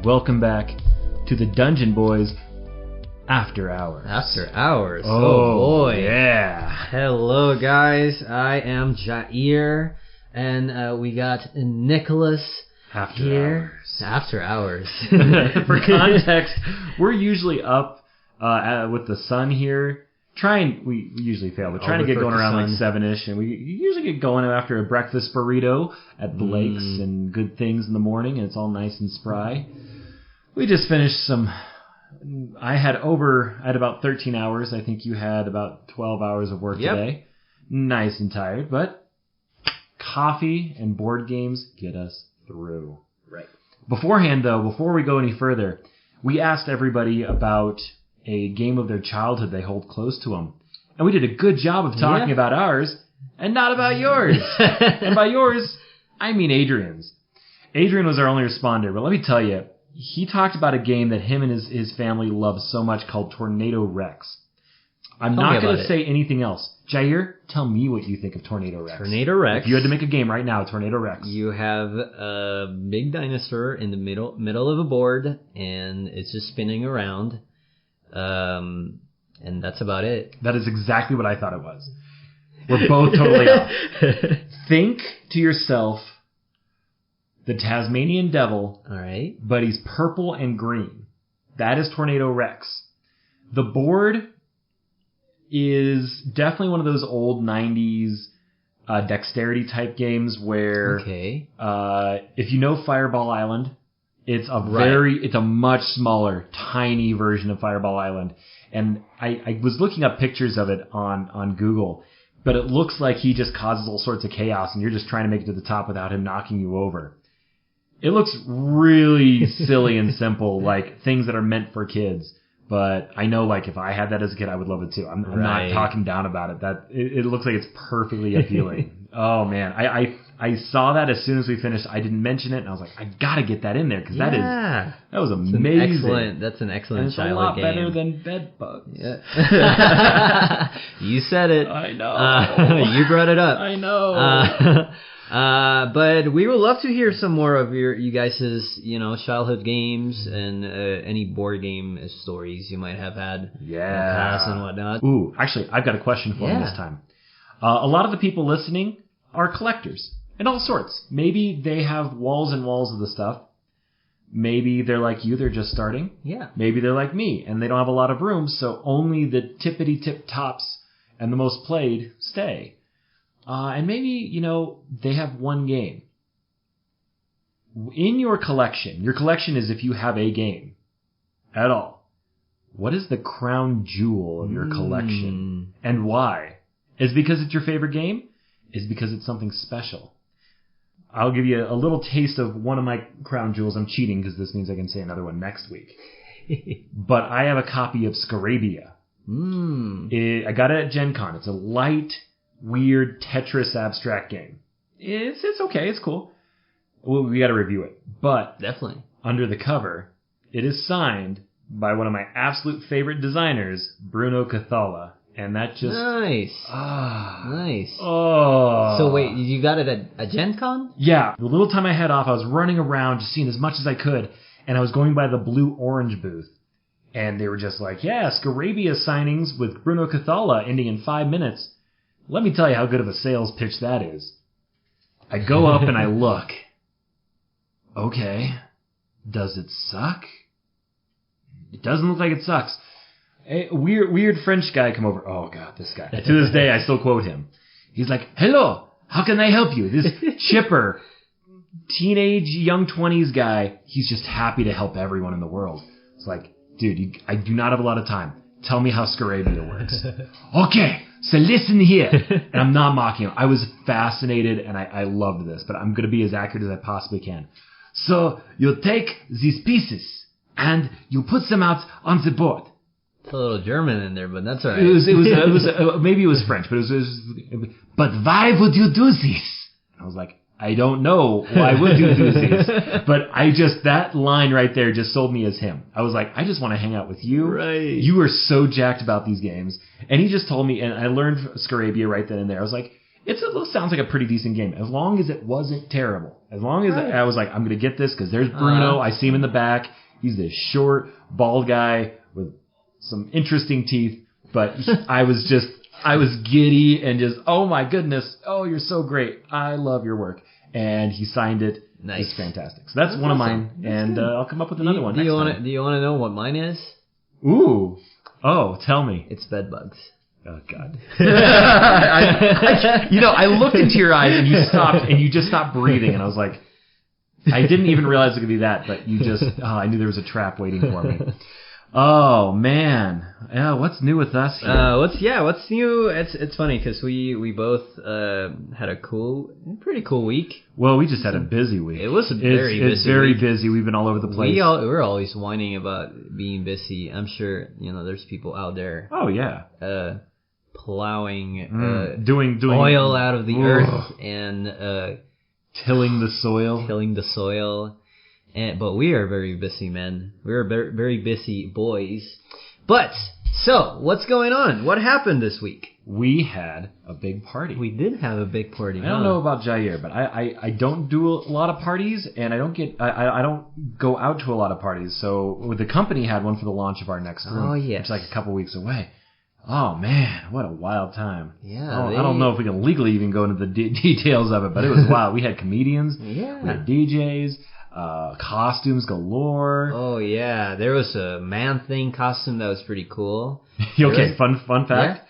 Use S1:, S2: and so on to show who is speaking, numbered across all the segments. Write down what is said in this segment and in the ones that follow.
S1: welcome back to the Dungeon Boys After Hours.
S2: After Hours?
S1: Oh
S2: boy.
S1: Yeah.
S2: Hello, guys. I am Jair, and we got Nicholas here. After Hours.
S1: For context, we're usually up with the sun here. We usually fail, but trying to get going around like 7-ish, and we usually get going after a breakfast burrito at Blake's and good things in the morning, and it's all nice and spry. We just finished I had about 13 hours. I think you had about 12 hours of work today. Nice and tired, but coffee and board games get us through.
S2: Right.
S1: Beforehand, though, before we go any further, we asked everybody about a game of their childhood they hold close to them. And we did a good job of talking about ours and not about yours. And by yours, I mean Adrian's. Adrian was our only responder, but let me tell you, he talked about a game that him and his family love so much called Tornado Rex. I'm not going to say anything else. Jair, tell me what you think of Tornado Rex.
S2: Tornado Rex.
S1: If you had to make a game right now, Tornado Rex.
S2: You have a big dinosaur in the middle of a board, and it's just spinning around. And that's about it.
S1: That is exactly what I thought it was. We're both totally off. Think to yourself, the Tasmanian Devil,
S2: all right,
S1: but he's purple and green. That is Tornado Rex. The board is definitely one of those old 90s dexterity type games where if you know Fireball Island, it's a much smaller, tiny version of Fireball Island. And I was looking up pictures of it on Google, but it looks like he just causes all sorts of chaos and you're just trying to make it to the top without him knocking you over. It looks really silly and simple, like things that are meant for kids. But I know, like, if I had that as a kid, I would love it too. I'm not talking down about it. It looks like it's perfectly appealing. Oh man, I saw that as soon as we finished. I didn't mention it, and I was like, I gotta get that in there because that was amazing.
S2: That's an excellent
S1: childhood game. It's a lot better than bed bugs.
S2: Yeah. You said it.
S1: I know.
S2: You brought it up.
S1: I know.
S2: But we would love to hear some more of you guys' childhood games and any board game stories you might have had in the past and whatnot.
S1: Ooh, actually, I've got a question for you this time. A lot of the people listening are collectors and all sorts. Maybe they have walls and walls of the stuff. Maybe they're like you, they're just starting.
S2: Yeah.
S1: Maybe they're like me and they don't have a lot of room, so only the tippity-tip tops and the most played stay. And maybe, they have one game. In your collection is if you have a game at all. What is the crown jewel of your collection? And why? Is it because it's your favorite game? Is it because it's something special? I'll give you a little taste of one of my crown jewels. I'm cheating because this means I can say another one next week. But I have a copy of Scarabia. I got it at Gen Con. It's a light, weird Tetris abstract game. It's okay. It's cool. Well, we got to review it. But
S2: definitely
S1: under the cover, it is signed by one of my absolute favorite designers, Bruno Cathala. And that just...
S2: Nice.
S1: Nice.
S2: So wait, you got it at Gen Con?
S1: Yeah. The little time I had off, I was running around just seeing as much as I could. And I was going by the blue-orange booth. And they were just like, Scarabia signings with Bruno Cathala ending in 5 minutes. Let me tell you how good of a sales pitch that is. I go up and I look. Okay. Does it suck? It doesn't look like it sucks. A weird French guy come over. Oh, God, this guy. To this day, I still quote him. He's like, hello, how can I help you? This chipper, teenage, young 20s guy, he's just happy to help everyone in the world. It's like, dude, I do not have a lot of time. Tell me how Scarabia works. Okay, so listen here. And I'm not mocking him. I was fascinated, and I loved this, but I'm going to be as accurate as I possibly can. So you take these pieces, and you put them out on the board.
S2: It's a little German in there, but that's all right.
S1: It was maybe it was French, but but why would you do this? And I was like, I don't know why would you do this, but that line right there just sold me as him. I was like, I just want to hang out with you.
S2: Right.
S1: You are so jacked about these games, and he just told me, and I learned Scarabia right then and there. I was like, It sounds like a pretty decent game, as long as it wasn't terrible. As long as I was like, I'm going to get this because there's Bruno. I see him in the back. He's this short, bald guy with some interesting teeth. But I was giddy and just, oh my goodness. Oh, you're so great. I love your work. And he signed it.
S2: Nice.
S1: It's fantastic. So that's one of mine. And I'll come up with another one next time.
S2: Do you want to know what mine is?
S1: Ooh. Oh, tell me.
S2: It's bedbugs.
S1: Oh, God. I looked into your eyes and you just stopped breathing. And I was like, I didn't even realize it could be that, but I knew there was a trap waiting for me. Oh, man. Yeah, what's new with us here?
S2: What's new? It's funny because we both had a pretty cool week.
S1: Well, we just had a busy week.
S2: It was very busy.
S1: It's very busy. We've been all over the place.
S2: We're always whining about being busy. I'm sure, there's people out there.
S1: Oh, yeah.
S2: Plowing
S1: doing
S2: oil out of the earth and
S1: tilling the soil.
S2: But we are very busy men. We're very busy boys. But so what's going on? What happened this week?
S1: We had a big party.
S2: We did have a big party.
S1: I don't know about Jair, but I don't do a lot of parties, and I don't go out to a lot of parties. So the company had one for the launch of our next room.
S2: Oh yes,
S1: which is like a couple weeks away. Oh, man, what a wild time.
S2: Yeah.
S1: I don't know if we can legally even go into the details of it, but it was wild. We had comedians.
S2: Yeah.
S1: We had DJs, costumes galore.
S2: Oh, yeah. There was a Man-Thing costume that was pretty cool.
S1: Okay, fun fact. Yeah.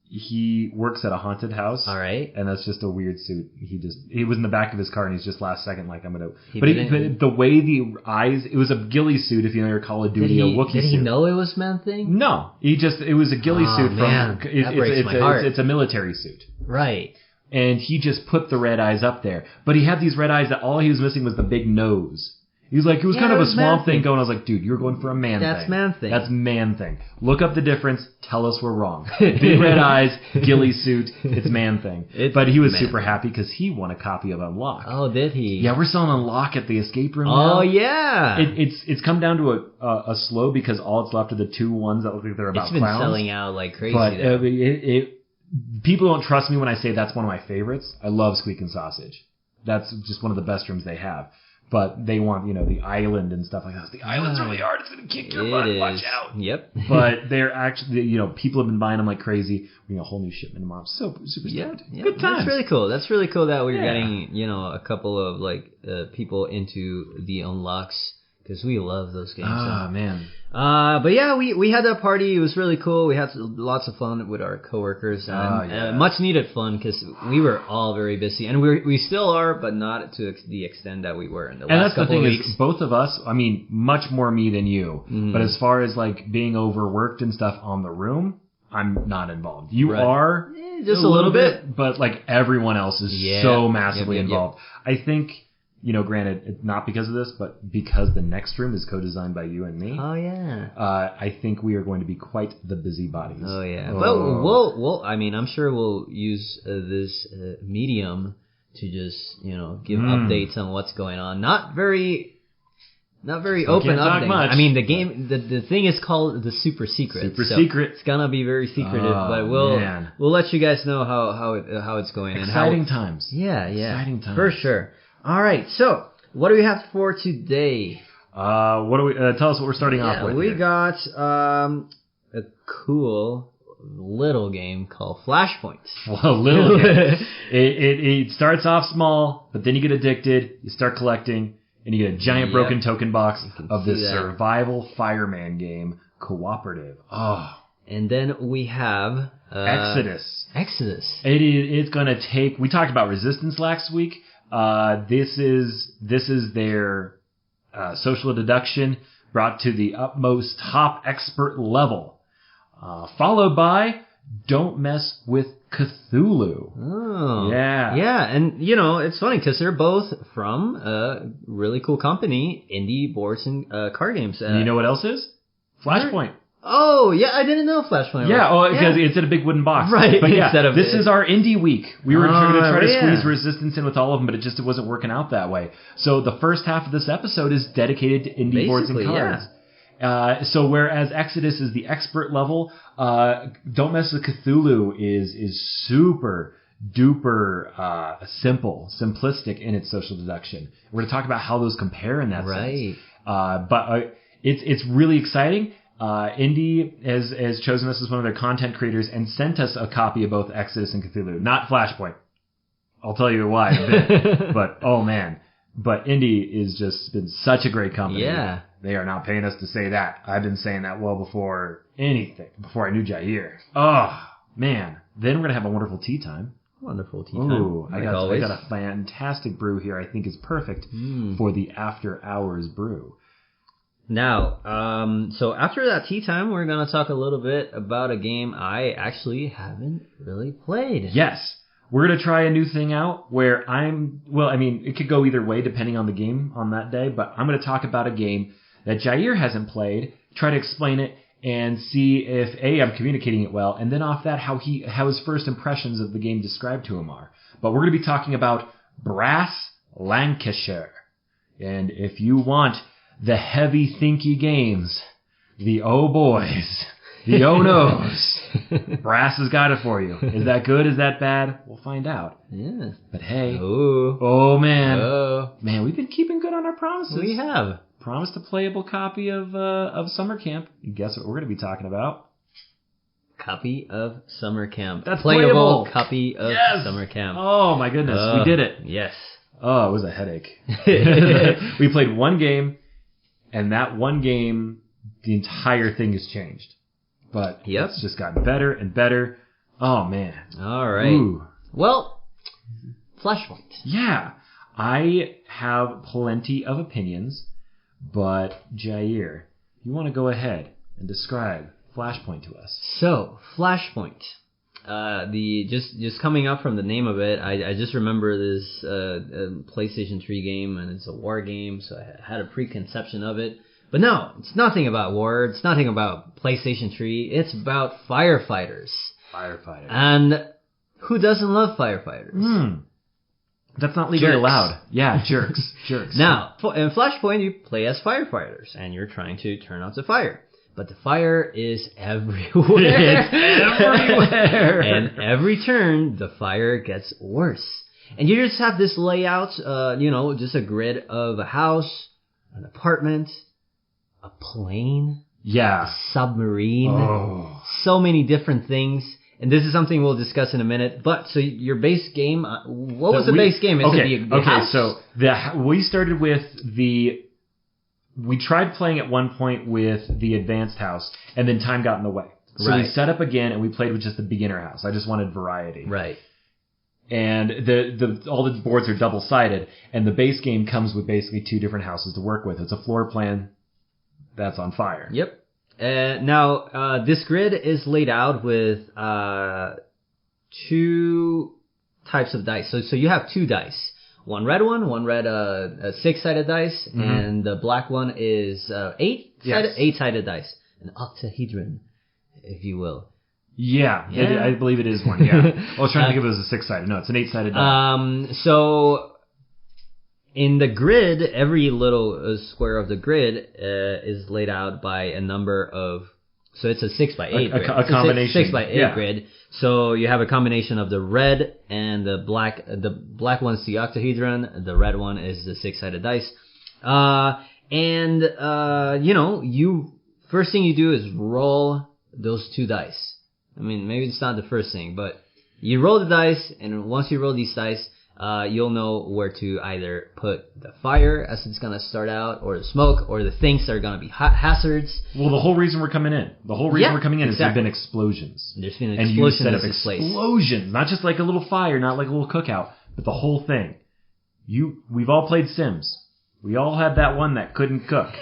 S1: He works at a haunted house.
S2: All right.
S1: And that's just a weird suit. He was in the back of his car and he's just last second like, I'm going to... But the way the eyes... It was a ghillie suit if you know your Call of Duty, a Wookiee suit.
S2: Did he know it was Man-Thing?
S1: No. It was a ghillie suit
S2: man.
S1: from...
S2: That breaks my heart.
S1: It's a military suit.
S2: Right.
S1: And he just put the red eyes up there. But he had these red eyes that all he was missing was the big nose. He was like, it was kind of a Swamp Thing going. I was like, dude, you're going for a Man Thing.
S2: That's Man-Thing.
S1: That's Man-Thing. Look up the difference. Tell us we're wrong. Big red eyes, ghillie suit. It's Man-Thing. But he was super happy because he won a copy of Unlock.
S2: Oh, did he?
S1: Yeah, we're selling Unlock at the escape room now.
S2: Oh, yeah.
S1: It's come down to a slow because all it's left are the two ones that look like they're about clowns.
S2: It's been selling out like crazy.
S1: But people don't trust me when I say that's one of my favorites. I love Squeak and Sausage. That's just one of the best rooms they have. But they want, the island and stuff like that. The island's really hard. It's going to kick your butt. Watch out.
S2: Yep.
S1: But they're actually, people have been buying them like crazy. We got a whole new shipment tomorrow. So super stoked.
S2: Yeah.
S1: Good times.
S2: That's really cool. That's really cool that we're getting, a couple of people into the Unlocks because we love those games.
S1: Ah, man.
S2: But yeah, we had that party. It was really cool. We had lots of fun with our coworkers and much needed fun because we were all very busy and we still are, but not to the extent that we were in the last couple of weeks. And that's the thing is,
S1: both of us, much more me than you. Mm-hmm. But as far as like being overworked and stuff on the room, I'm not involved. You are
S2: just a little bit,
S1: but like everyone else is so massively involved. I think. Granted, not because of this, but because the next room is co-designed by you and me.
S2: Oh, yeah.
S1: I think we are going to be quite the busybodies.
S2: Oh, yeah. But we'll I'm sure we'll use this medium to just, give updates on what's going on. Not very open updates.
S1: Much.
S2: The game, the thing is called the Super Secret.
S1: Secret.
S2: It's gonna be very secretive, but we'll let you guys know how it's going.
S1: Exciting times.
S2: Yeah.
S1: Exciting times.
S2: For sure. All right, so what do we have for today?
S1: What do we tell us what we're starting off with?
S2: We got a cool little game called Flashpoints.
S1: Well, little game. It starts off small, but then you get addicted. You start collecting, and you get a giant broken token box of this survival fireman game, cooperative. Oh.
S2: And then we have
S1: Exodus.
S2: It's
S1: gonna take. We talked about Resistance last week. This is their social deduction brought to the utmost top expert level, followed by Don't Mess with Cthulhu.
S2: Oh,
S1: yeah,
S2: and it's funny because they're both from a really cool company, Indie Boards and Card Games.
S1: You know what else is? Flashpoint.
S2: Oh, yeah, I didn't know Flashpoint.
S1: Yeah, because it's in a big wooden box.
S2: Right.
S1: But this is our indie week. We were going to try to squeeze Resistance in with all of them, but it wasn't working out that way. So the first half of this episode is dedicated to indie boards and cards. Yeah. So whereas Exodus is the expert level, Don't Mess with Cthulhu is super duper simplistic in its social deduction. We're going to talk about how those compare in that sense. But it's really exciting. Indie has chosen us as one of their content creators and sent us a copy of both Exodus and Cthulhu, not Flashpoint. I'll tell you why in a bit. But oh man, Indie is just been such a great company.
S2: Yeah,
S1: they are not paying us to say that. I've been saying that well before anything, before I knew Jair. Oh man, then we're gonna have a wonderful tea time.
S2: Wonderful tea time.
S1: Ooh, I got a fantastic brew here. I think is perfect for the after hours brew.
S2: Now, so after that tea time, we're going to talk a little bit about a game I actually haven't really played.
S1: Yes. We're going to try a new thing out where it could go either way depending on the game on that day, but I'm going to talk about a game that Jair hasn't played, try to explain it, and see if I'm communicating it well, and then off that, how his first impressions of the game described to him are. But we're going to be talking about Brass Lancashire. And if you want the heavy thinky games, the oh boys, the oh no's, Brass has got it for you. Is that good? Is that bad? We'll find out.
S2: Yeah.
S1: But hey,
S2: oh
S1: man, we've been keeping good on our promises.
S2: We have
S1: promised a playable copy of Summer Camp. And guess what we're going to be talking about?
S2: Copy of Summer Camp.
S1: That's
S2: playable. Copy of Summer Camp.
S1: Oh my goodness, we did it.
S2: Yes.
S1: Oh, it was a headache. We played one game. And that one game, the entire thing has changed. But it's just gotten better and better. Oh, man.
S2: All right.
S1: Ooh.
S2: Well, Flashpoint.
S1: Yeah. I have plenty of opinions, but Jair, you want to go ahead and describe Flashpoint to us?
S2: So, Flashpoint. Just coming up from the name of it, I just remember this PlayStation 3 game, and it's a war game, so I had a preconception of it. But no, it's nothing about war. It's nothing about PlayStation 3. It's about firefighters. And who doesn't love firefighters?
S1: That's not legally allowed. Yeah, jerks.
S2: Now, in Flashpoint, you play as firefighters, and you're trying to turn out the fire. But the fire is everywhere.
S1: It's everywhere.
S2: And every turn, the fire gets worse. And you just have this layout, just a grid of a house, an apartment, a plane, a submarine, so many different things. And this is something we'll discuss in a minute. But so your base game, what was the base game? Is it the house?
S1: So we started with we tried playing at one point with the advanced house, and then time got in the way. So we set up again, and we played with just the beginner house. I just wanted variety.
S2: Right.
S1: And all the boards are double-sided, and the base game comes with basically two different houses to work with. It's a floor plan that's on fire.
S2: Yep. Now, this grid is laid out with two types of dice. So you have two dice. One red, a six-sided dice, and the black one is eight-sided dice. An octahedron, if you will.
S1: Yeah. I believe it is one, yeah. I was trying to think of it as a six-sided. No, it's an eight-sided dice.
S2: So, in the grid, every little square of the grid is laid out by a number of... So it's a 6x8 grid.
S1: A combination.
S2: 6x8 grid. So you have a combination of the red and the black. The black one's the octahedron. The red one is the six-sided dice. First thing you do is roll those two dice. I mean, maybe it's not the first thing, but you roll the dice, and once you roll these dice, you'll know where to either put the fire as it's going to start out, or the smoke, or the things that are going to be hazards.
S1: Well, the whole reason we're coming in. Is there have been explosions.
S2: There's been explosions in this place.
S1: Explosions, not just like a little fire, not like a little cookout, but the whole thing. We've all played Sims. We all had that one that couldn't cook.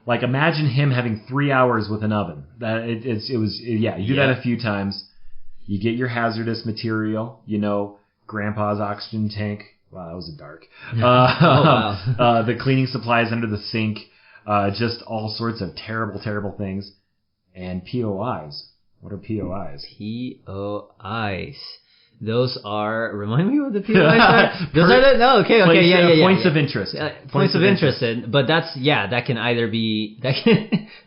S1: Like, imagine him having 3 hours with an oven. You do that a few times. You get your hazardous material, Grandpa's oxygen tank. Wow, that was a dark. The cleaning supplies under the sink. Just all sorts of terrible, terrible things. And POIs. What are POIs?
S2: POIs. Those are... Remind me what the POIs are? Those are the... No, okay, yeah.
S1: Points of interest.
S2: Points of interest. But that's... Yeah, that can either be... That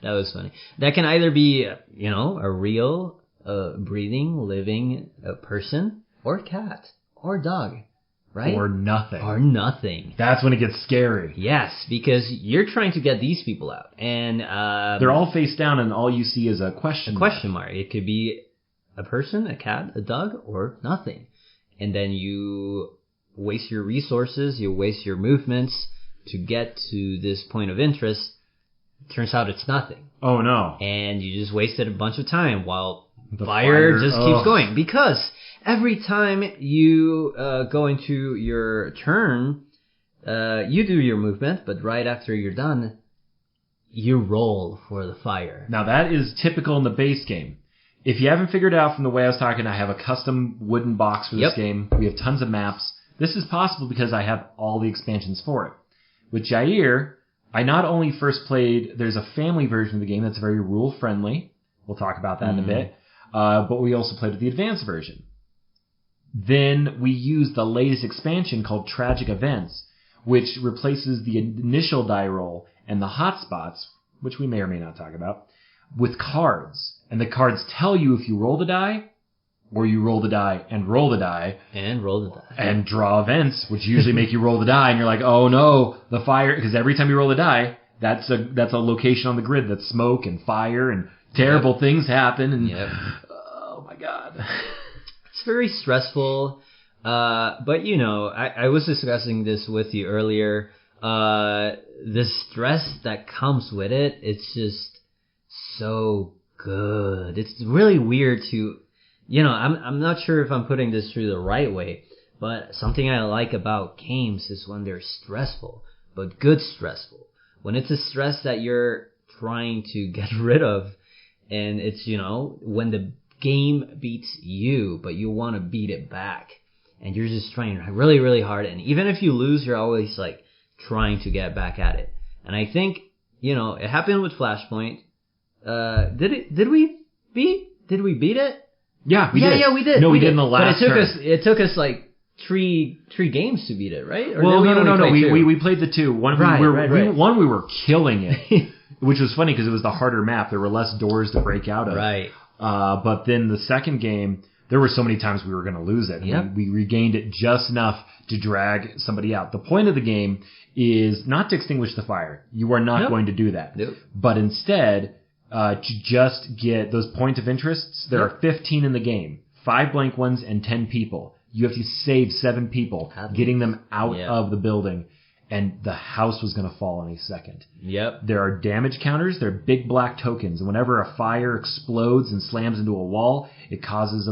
S2: was funny. That can either be, a real, breathing, living person. or cat, or dog, right?
S1: Or nothing.
S2: Or nothing.
S1: That's when it gets scary.
S2: Yes, because you're trying to get these people out. And
S1: they're all face down, and all you see is a question mark.
S2: A question mark. It could be a person, a cat, a dog, or nothing. And then you waste your resources, you waste your movements to get to this point of interest. Turns out it's nothing.
S1: Oh, no.
S2: And you just wasted a bunch of time while the fire just keeps going. Because every time you go into your turn, you do your movement, but right after you're done, you roll for the fire.
S1: Now, that is typical in the base game. If you haven't figured it out from the way I was talking, I have a custom wooden box for this game. We have tons of maps. This is possible because I have all the expansions for it. With Jair, I not only first played, there's a family version of the game that's very rule-friendly. We'll talk about that in a bit. But we also played with the advanced version. Then we used the latest expansion called Tragic Events, which replaces the initial die roll and the hotspots, which we may or may not talk about, with cards. And the cards tell you if you roll the die, or you roll the die and roll the die.
S2: And roll the die.
S1: And draw events, which usually make you roll the die, and you're like, oh no, the fire, because every time you roll the die, that's a location on the grid that's smoke and fire and terrible things happen, and oh my god.
S2: It's very stressful, but you know, I was discussing this with you earlier, the stress that comes with it, it's just so good. It's really weird to, you know, I'm not sure if I'm putting this through the right way, but something I like about games is when they're stressful, but good stressful. When it's a stress that you're trying to get rid of, and it's, you know, when the game beats you, but you want to beat it back, and you're just trying really, really hard, and even if you lose, you're always like trying to get back at it. And I think, you know, it happened with Flashpoint. Did we beat it?
S1: Yeah, we did.
S2: Yeah, we did.
S1: No, we did in the last
S2: turn.
S1: But
S2: it took us like three games to beat it, right? Or
S1: well, no. We played the two. One we were killing it, which was funny because it was the harder map. There were less doors to break out of.
S2: Right.
S1: But then the second game, there were so many times we were going to lose it.
S2: Yep.
S1: We regained it just enough to drag somebody out. The point of the game is not to extinguish the fire. You are not going to do that.
S2: Nope.
S1: But instead, to just get those points of interests. There are 15 in the game, 5 blank ones and 10 people. You have to save 7 people, getting them out of the building, and the house was going to fall in a second.
S2: Yep.
S1: There are damage counters. They're big black tokens, and whenever a fire explodes and slams into a wall, it causes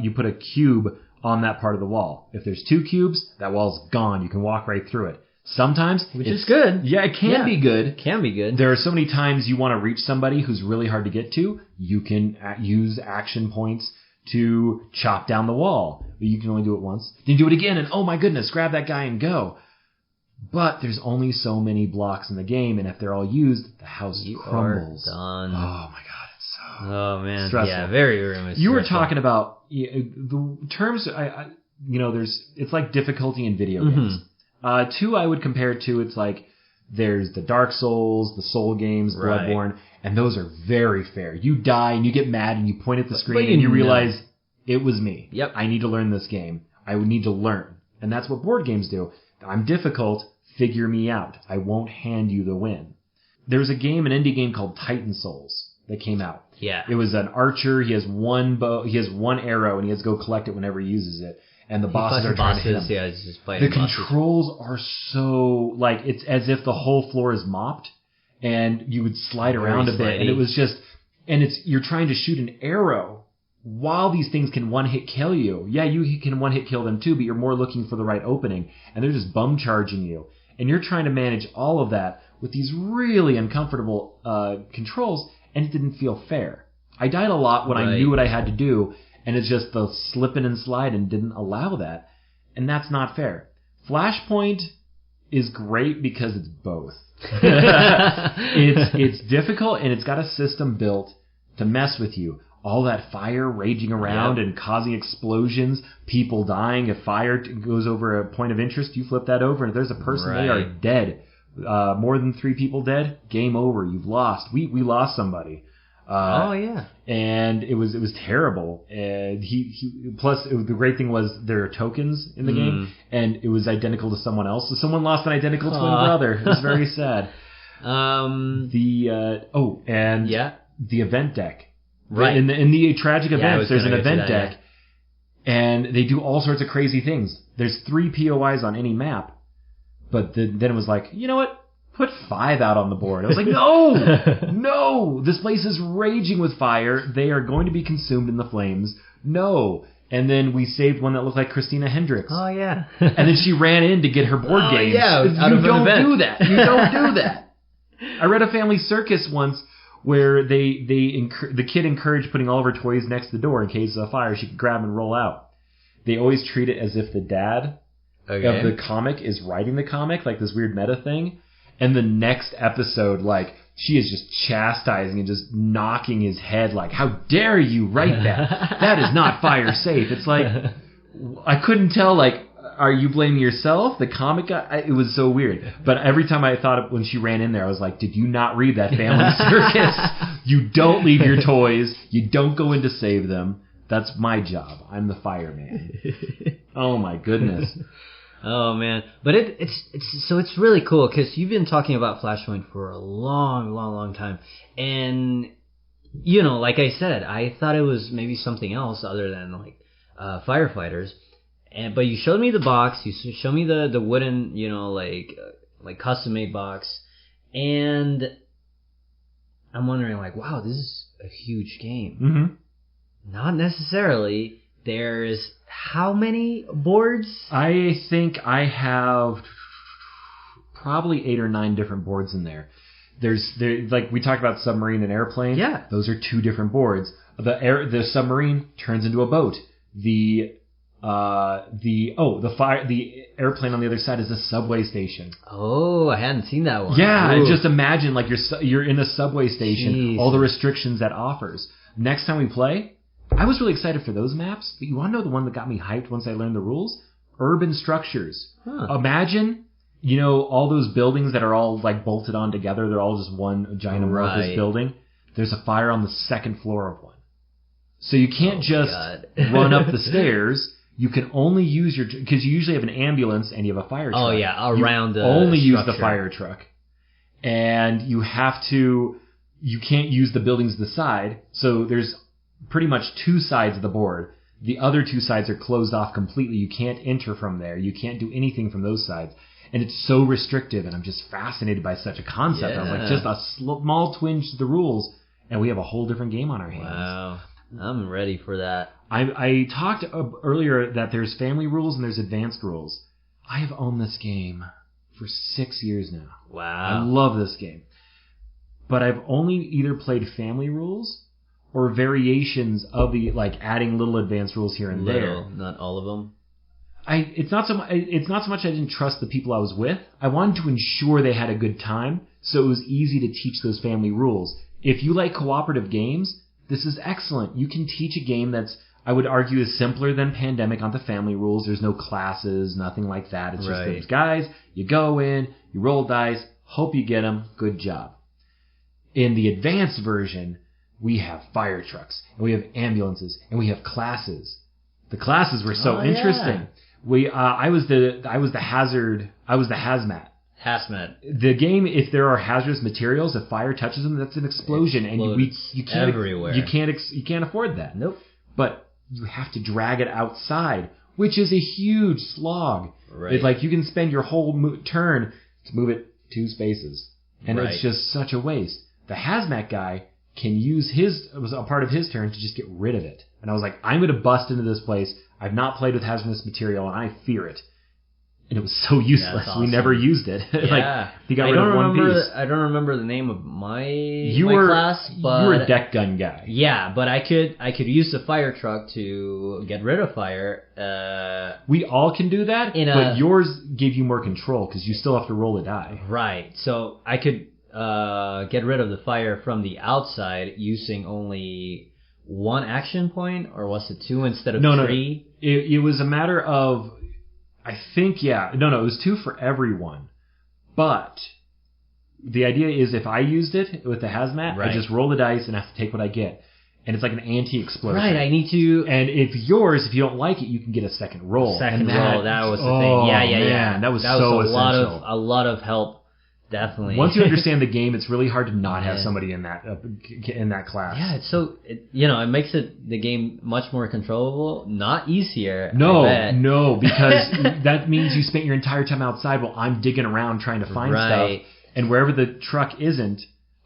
S1: you put a cube on that part of the wall. If there's 2 cubes, that wall's gone. You can walk right through it. Sometimes
S2: which is good.
S1: Yeah, it can be good.
S2: Can be good.
S1: There are so many times you want to reach somebody who's really hard to get to. You can use action points to chop down the wall. But you can only do it once. Then do it again, and oh my goodness, grab that guy and go. But there's only so many blocks in the game, and if they're all used, the house crumbles.
S2: Done.
S1: Oh my god, it's so
S2: man,
S1: stressful.
S2: Yeah, very stressful.
S1: You were talking about the terms. It's like difficulty in video games. 2 I would compare to, it's like there's the Dark Souls, the Soul games, Bloodborne, and those are very fair. You die and you get mad and you point at the screen and you realize it was me.
S2: Yep.
S1: I need to learn this game. I would need to learn. And that's what board games do. I'm difficult, figure me out. I won't hand you the win. There's a game, an indie game called Titan Souls that came out.
S2: Yeah.
S1: It was an archer, he has one bow, he has one arrow, and he has to go collect it whenever he uses it. And the bosses are trying to hit him.
S2: Yeah, he's just fighting
S1: the controls are so, like, it's as if the whole floor is mopped, and you would slide around a bit, and it was just, and you're trying to shoot an arrow while these things can one-hit kill you. Yeah, you can one-hit kill them too, but you're more looking for the right opening, and they're just bum charging you. And you're trying to manage all of that with these really uncomfortable controls, and it didn't feel fair. I died a lot when I knew what I had to do, and it's just the slipping and sliding didn't allow that. And that's not fair. Flashpoint is great because it's both. It's difficult, and it's got a system built to mess with you. All that fire raging around and causing explosions, people dying. If fire goes over a point of interest, you flip that over, and if there's a person, they are dead. More than 3 people dead, game over. You've lost. We lost somebody.
S2: Yeah.
S1: And it was terrible. And the great thing was there are tokens in the game, and it was identical to someone else. So someone lost an identical twin brother. It was very sad. The event deck.
S2: Right.
S1: In the tragic events, there's an event deck, and they do all sorts of crazy things. There's 3 POIs on any map, but then it was like, you know what? Put 5 out on the board. I was like, no, this place is raging with fire. They are going to be consumed in the flames. No. And then we saved one that looked like Christina Hendricks.
S2: Oh, yeah.
S1: And then she ran in to get her board game.
S2: Yeah,
S1: You don't do that. I read a family circus once where the kid encouraged putting all of her toys next to the door in case of a fire she could grab and roll out. They always treat it as if the dad of the comic is writing the comic, like this weird meta thing. And the next episode, like, she is just chastising and just knocking his head like, how dare you write that? That is not fire safe. It's like, I couldn't tell, like, are you blaming yourself? The comic guy? It was so weird. But every time I thought when she ran in there, I was like, did you not read that family circus? You don't leave your toys. You don't go in to save them. That's my job. I'm the fireman. Oh my goodness.
S2: Oh man, but it's really cool because you've been talking about Flashpoint for a long time, and you know, like I said, I thought it was maybe something else other than like firefighters, but you showed me the box, you showed me the wooden, you know, like custom made box, and I'm wondering like, wow, this is a huge game.
S1: Mm-hmm.
S2: Not necessarily. There's how many boards?
S1: I think I have probably 8 or 9 different boards in there. There's like we talked about submarine and airplane.
S2: Yeah.
S1: Those are 2 different boards. The submarine turns into a boat. The airplane on the other side is a subway station.
S2: Oh, I hadn't seen that one.
S1: Yeah,
S2: Ooh.
S1: just imagine like you're in a subway station,
S2: Jeez.
S1: all the restrictions that offers. Next time we play, I was really excited for those maps, but you want to know the one that got me hyped once I learned the rules? Urban structures.
S2: Huh.
S1: Imagine, you know, all those buildings that are all like bolted on together. They're all just one giant amorphous building. There's a fire on the 2nd floor of one. So you can't run up the stairs. You can only use because you usually have an ambulance and you have a fire truck.
S2: Oh yeah, around the
S1: only
S2: structure.
S1: Use the fire truck. And you can't use the buildings to the side. So there's pretty much 2 sides of the board. The other 2 sides are closed off completely. You can't enter from there. You can't do anything from those sides. And it's so restrictive, and I'm just fascinated by such a concept.
S2: Yeah.
S1: I was like, just a small twinge to the rules, and we have a whole different game on our hands.
S2: Wow. I'm ready for that.
S1: I talked earlier that there's family rules and there's advanced rules. I have owned this game for 6 years now.
S2: Wow.
S1: I love this game. But I've only either played family rules or variations of the, like, adding little advanced rules here and there.
S2: Not all of them.
S1: It's not so much I didn't trust the people I was with. I wanted to ensure they had a good time, so it was easy to teach those family rules. If you like cooperative games, this is excellent. You can teach a game that's, I would argue, is simpler than Pandemic on the family rules. There's no classes, nothing like that. It's just those guys. You go in, you roll dice, hope you get them. Good job. In the advanced version, we have fire trucks, and we have ambulances, and we have classes. The classes were so interesting. I was the hazmat.
S2: Hazmat.
S1: The game, if there are hazardous materials, if fire touches them, that's an explosion, and you can't
S2: everywhere.
S1: You can't afford that.
S2: Nope.
S1: But you have to drag it outside, which is a huge slog.
S2: Right.
S1: It's like you can spend your whole turn to move it 2 spaces, and it's just such a waste. The hazmat guy can use a part of his turn to just get rid of it. And I was like, I'm going to bust into this place. I've not played with hazardous material, and I fear it. And it was so useless.
S2: Awesome.
S1: We never used it.
S2: Yeah.
S1: He got rid of one piece.
S2: I don't remember the name of my class, but
S1: you were a deck gun guy.
S2: Yeah, but I could use the fire truck to get rid of fire.
S1: We all can do that, but yours gave you more control because you still have to roll a die.
S2: Right. So I could get rid of the fire from the outside using only 1 action point, or was it 2 instead of 3?
S1: No. It was a matter of, I think, it was 2 for everyone. But the idea is if I used it with the hazmat,
S2: Right.
S1: I just roll the dice and have to take what I get. And it's like an anti-explosion.
S2: Right, I need to...
S1: And if you don't like it, you can get a second roll.
S2: That was the
S1: thing.
S2: Yeah.
S1: That was so essential.
S2: A lot of help, definitely.
S1: Once you understand the game, it's really hard to not have somebody in that class.
S2: Yeah, it's so... it makes the game much more controllable, not easier.
S1: No, because that means you spent your entire time outside while I'm digging around trying to find stuff. And wherever the truck isn't,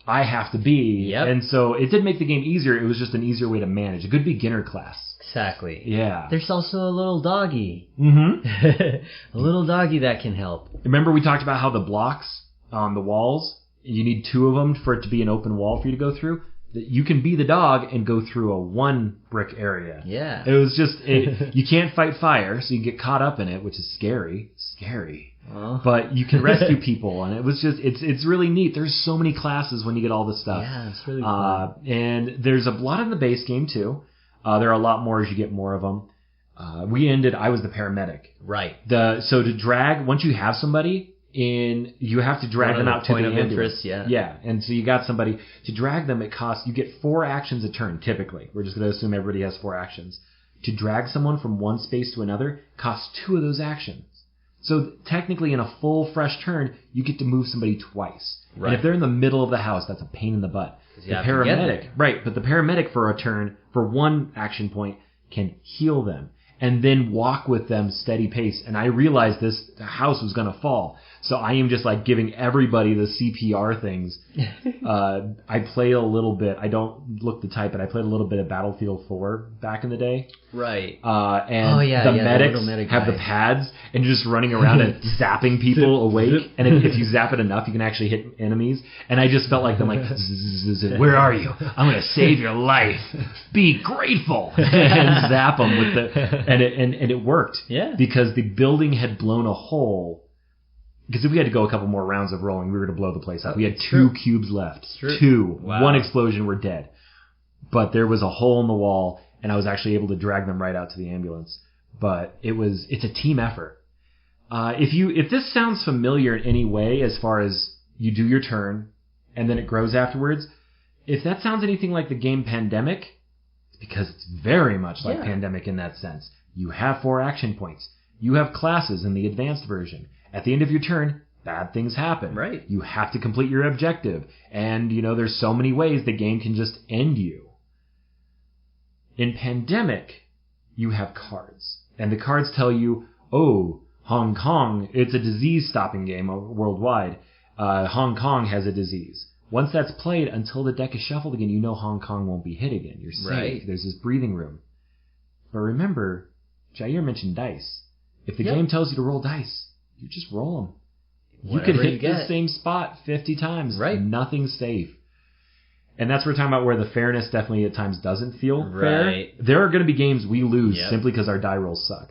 S1: I have to be.
S2: Yep.
S1: And so it did make the game easier. It was just an easier way to manage. A good beginner class.
S2: Exactly.
S1: Yeah.
S2: There's also a little doggy.
S1: Mm-hmm.
S2: A little doggy that can help.
S1: Remember we talked about how the blocks on the walls, you need 2 of them for it to be an open wall for you to go through? That you can be the dog and go through a 1 brick area.
S2: Yeah.
S1: It was just, you can't fight fire, so you get caught up in it, which is scary.
S2: Oh.
S1: But you can rescue people, and it was just, it's really neat. There's so many classes when you get all this stuff.
S2: Yeah, it's really fun.
S1: And there's a lot in the base game, too. There are a lot more as you get more of them. I was the paramedic.
S2: Right.
S1: So to drag, once you have somebody you have to drag them out to the
S2: point of
S1: ambulance.
S2: interest, yeah.
S1: Yeah, and so you got somebody, to drag them, you get 4 actions a turn, typically. We're just going to assume everybody has 4 actions. To drag someone from one space to another costs 2 of those actions. So technically, in a full, fresh turn, you get to move somebody twice.
S2: Right.
S1: And if they're in the middle of the house, that's a pain in the butt. The paramedic, right? But the paramedic for a turn, for 1 action point, can heal them and then walk with them steady pace. And I realized the house was going to fall, so I am just like giving everybody the CPR things. I played a little bit. I don't look the type, but I played a little bit of Battlefield 4 back in the day.
S2: Right.
S1: And the medics have the pads, and you're just running around and zapping people awake. And if you zap it enough, you can actually hit enemies. And I just felt like them, like, where are you? I'm going to save your life. Be grateful. And zap them with and it worked.
S2: Yeah.
S1: Because the building had blown a hole. Because if we had to go a couple more rounds of rolling, we were to blow the place up. We had 2 cubes left. 2.
S2: Wow.
S1: 1 explosion, we're dead. But there was a hole in the wall, and I was actually able to drag them right out to the ambulance. But it's a team effort. If this sounds familiar in any way, as far as you do your turn, and then it grows afterwards, if that sounds anything like the game Pandemic, it's because it's very much like Pandemic in that sense. You have 4 action points. You have classes in the advanced version. At the end of your turn, bad things happen.
S2: Right.
S1: You have to complete your objective. And, there's so many ways the game can just end you. In Pandemic, you have cards. And the cards tell you, Hong Kong, it's a disease-stopping game worldwide. Hong Kong has a disease. Once that's played, until the deck is shuffled again, Hong Kong won't be hit again. You're safe.
S2: Right.
S1: There's this breathing room. But remember, Jair mentioned dice. If the game tells you to roll dice, you just roll them. You could hit the same spot 50 times.
S2: Right.
S1: Nothing's safe. And that's what we're talking about, where the fairness definitely at times doesn't feel fair. There are going to be games we lose simply because our die rolls suck.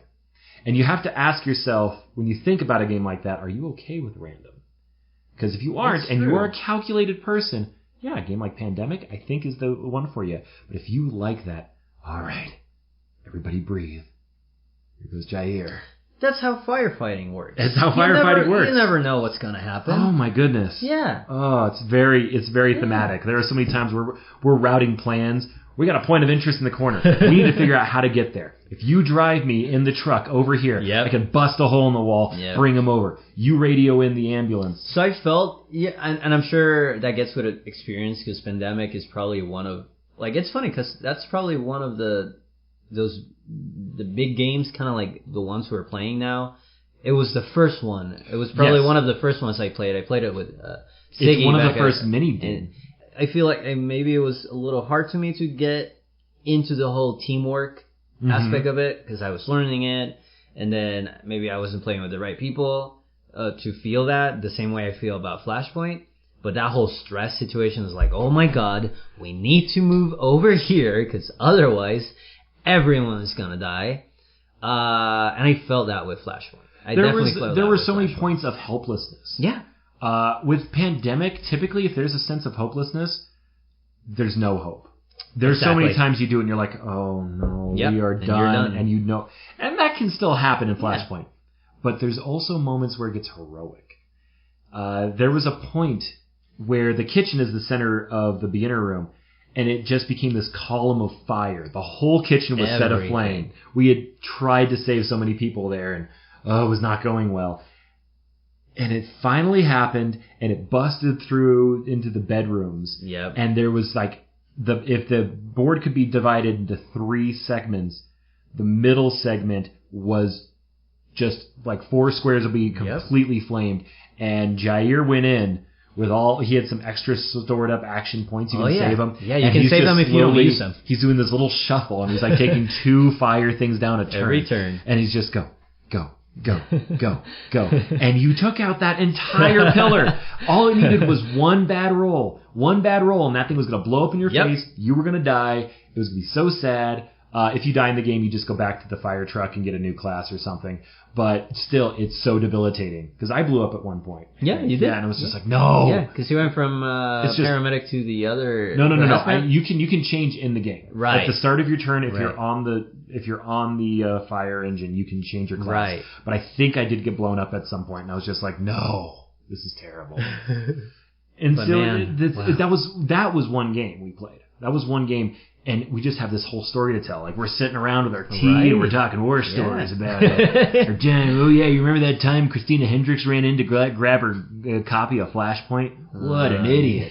S1: And you have to ask yourself, when you think about a game like that, are you okay with random? Because if you aren't, and you are a calculated person, a game like Pandemic, I think, is the one for you. But if you like that, all right, everybody breathe. Here goes Jair.
S2: That's how firefighting works.
S1: That's how firefighting works.
S2: You never know what's going to happen.
S1: Oh my goodness.
S2: Yeah.
S1: Oh, it's very thematic. There are so many times where we're routing plans. We got a point of interest in the corner. We need to figure out how to get there. If you drive me in the truck over here, I can bust a hole in the wall, bring them over. You radio in the ambulance.
S2: So I felt, and I'm sure that gets with experience, because Pandemic is probably one of, it's funny because that's probably one of the big games, kind of like the ones we're playing now. It was the first one. It was probably one of the first ones I played. I played it with Siggy.
S1: It's one of the first mini games.
S2: I feel like maybe it was a little hard to me to get into the whole teamwork aspect of it, because I was learning it, and then maybe I wasn't playing with the right people to feel that the same way I feel about Flashpoint. But that whole stress situation is like, oh my god, we need to move over here, because otherwise everyone is gonna die. And I felt that with Flashpoint.
S1: There were so many points of helplessness.
S2: Yeah.
S1: With Pandemic, typically if there's a sense of hopelessness, there's no hope. There's so many times you do it and you're like, oh no, we are done. And and that can still happen in Flashpoint. Yeah. But there's also moments where it gets heroic. There was a point where the kitchen is the center of the beginner room. And it just became this column of fire. The whole kitchen was set aflame. We had tried to save so many people there, and it was not going well. And it finally happened, and it busted through into the bedrooms.
S2: Yep.
S1: And there was like, if the board could be divided into 3 segments, the middle segment was just like 4 squares will be completely flamed. And Jair went in. He had some extra stored up action points. You can save them.
S2: Yeah, you can save them if you don't use them.
S1: He's doing this little shuffle, and he's like taking 2 fire things down a turn.
S2: Every turn.
S1: And he's just go. And you took out that entire pillar. All it needed was one bad roll, and that thing was going to blow up in your face. You were going to die. It was going to be so sad. If you die in the game, you just go back to the fire truck and get a new class or something. But still, it's so debilitating. Because I blew up at one point.
S2: Yeah, you did.
S1: Yeah, and it was just like, no.
S2: Yeah, because you went from paramedic to the other.
S1: No. You can change in the game.
S2: Right.
S1: At the start of your turn, if you're on the fire engine, you can change your class.
S2: Right.
S1: But I think I did get blown up at some point, and I was just like, no, this is terrible. And that was one game we played. That was one game. And we just have this whole story to tell. Like, we're sitting around with our tea and we're talking war stories about it. Oh, yeah, you remember that time Christina Hendricks ran in to grab her copy of Flashpoint? What an idiot.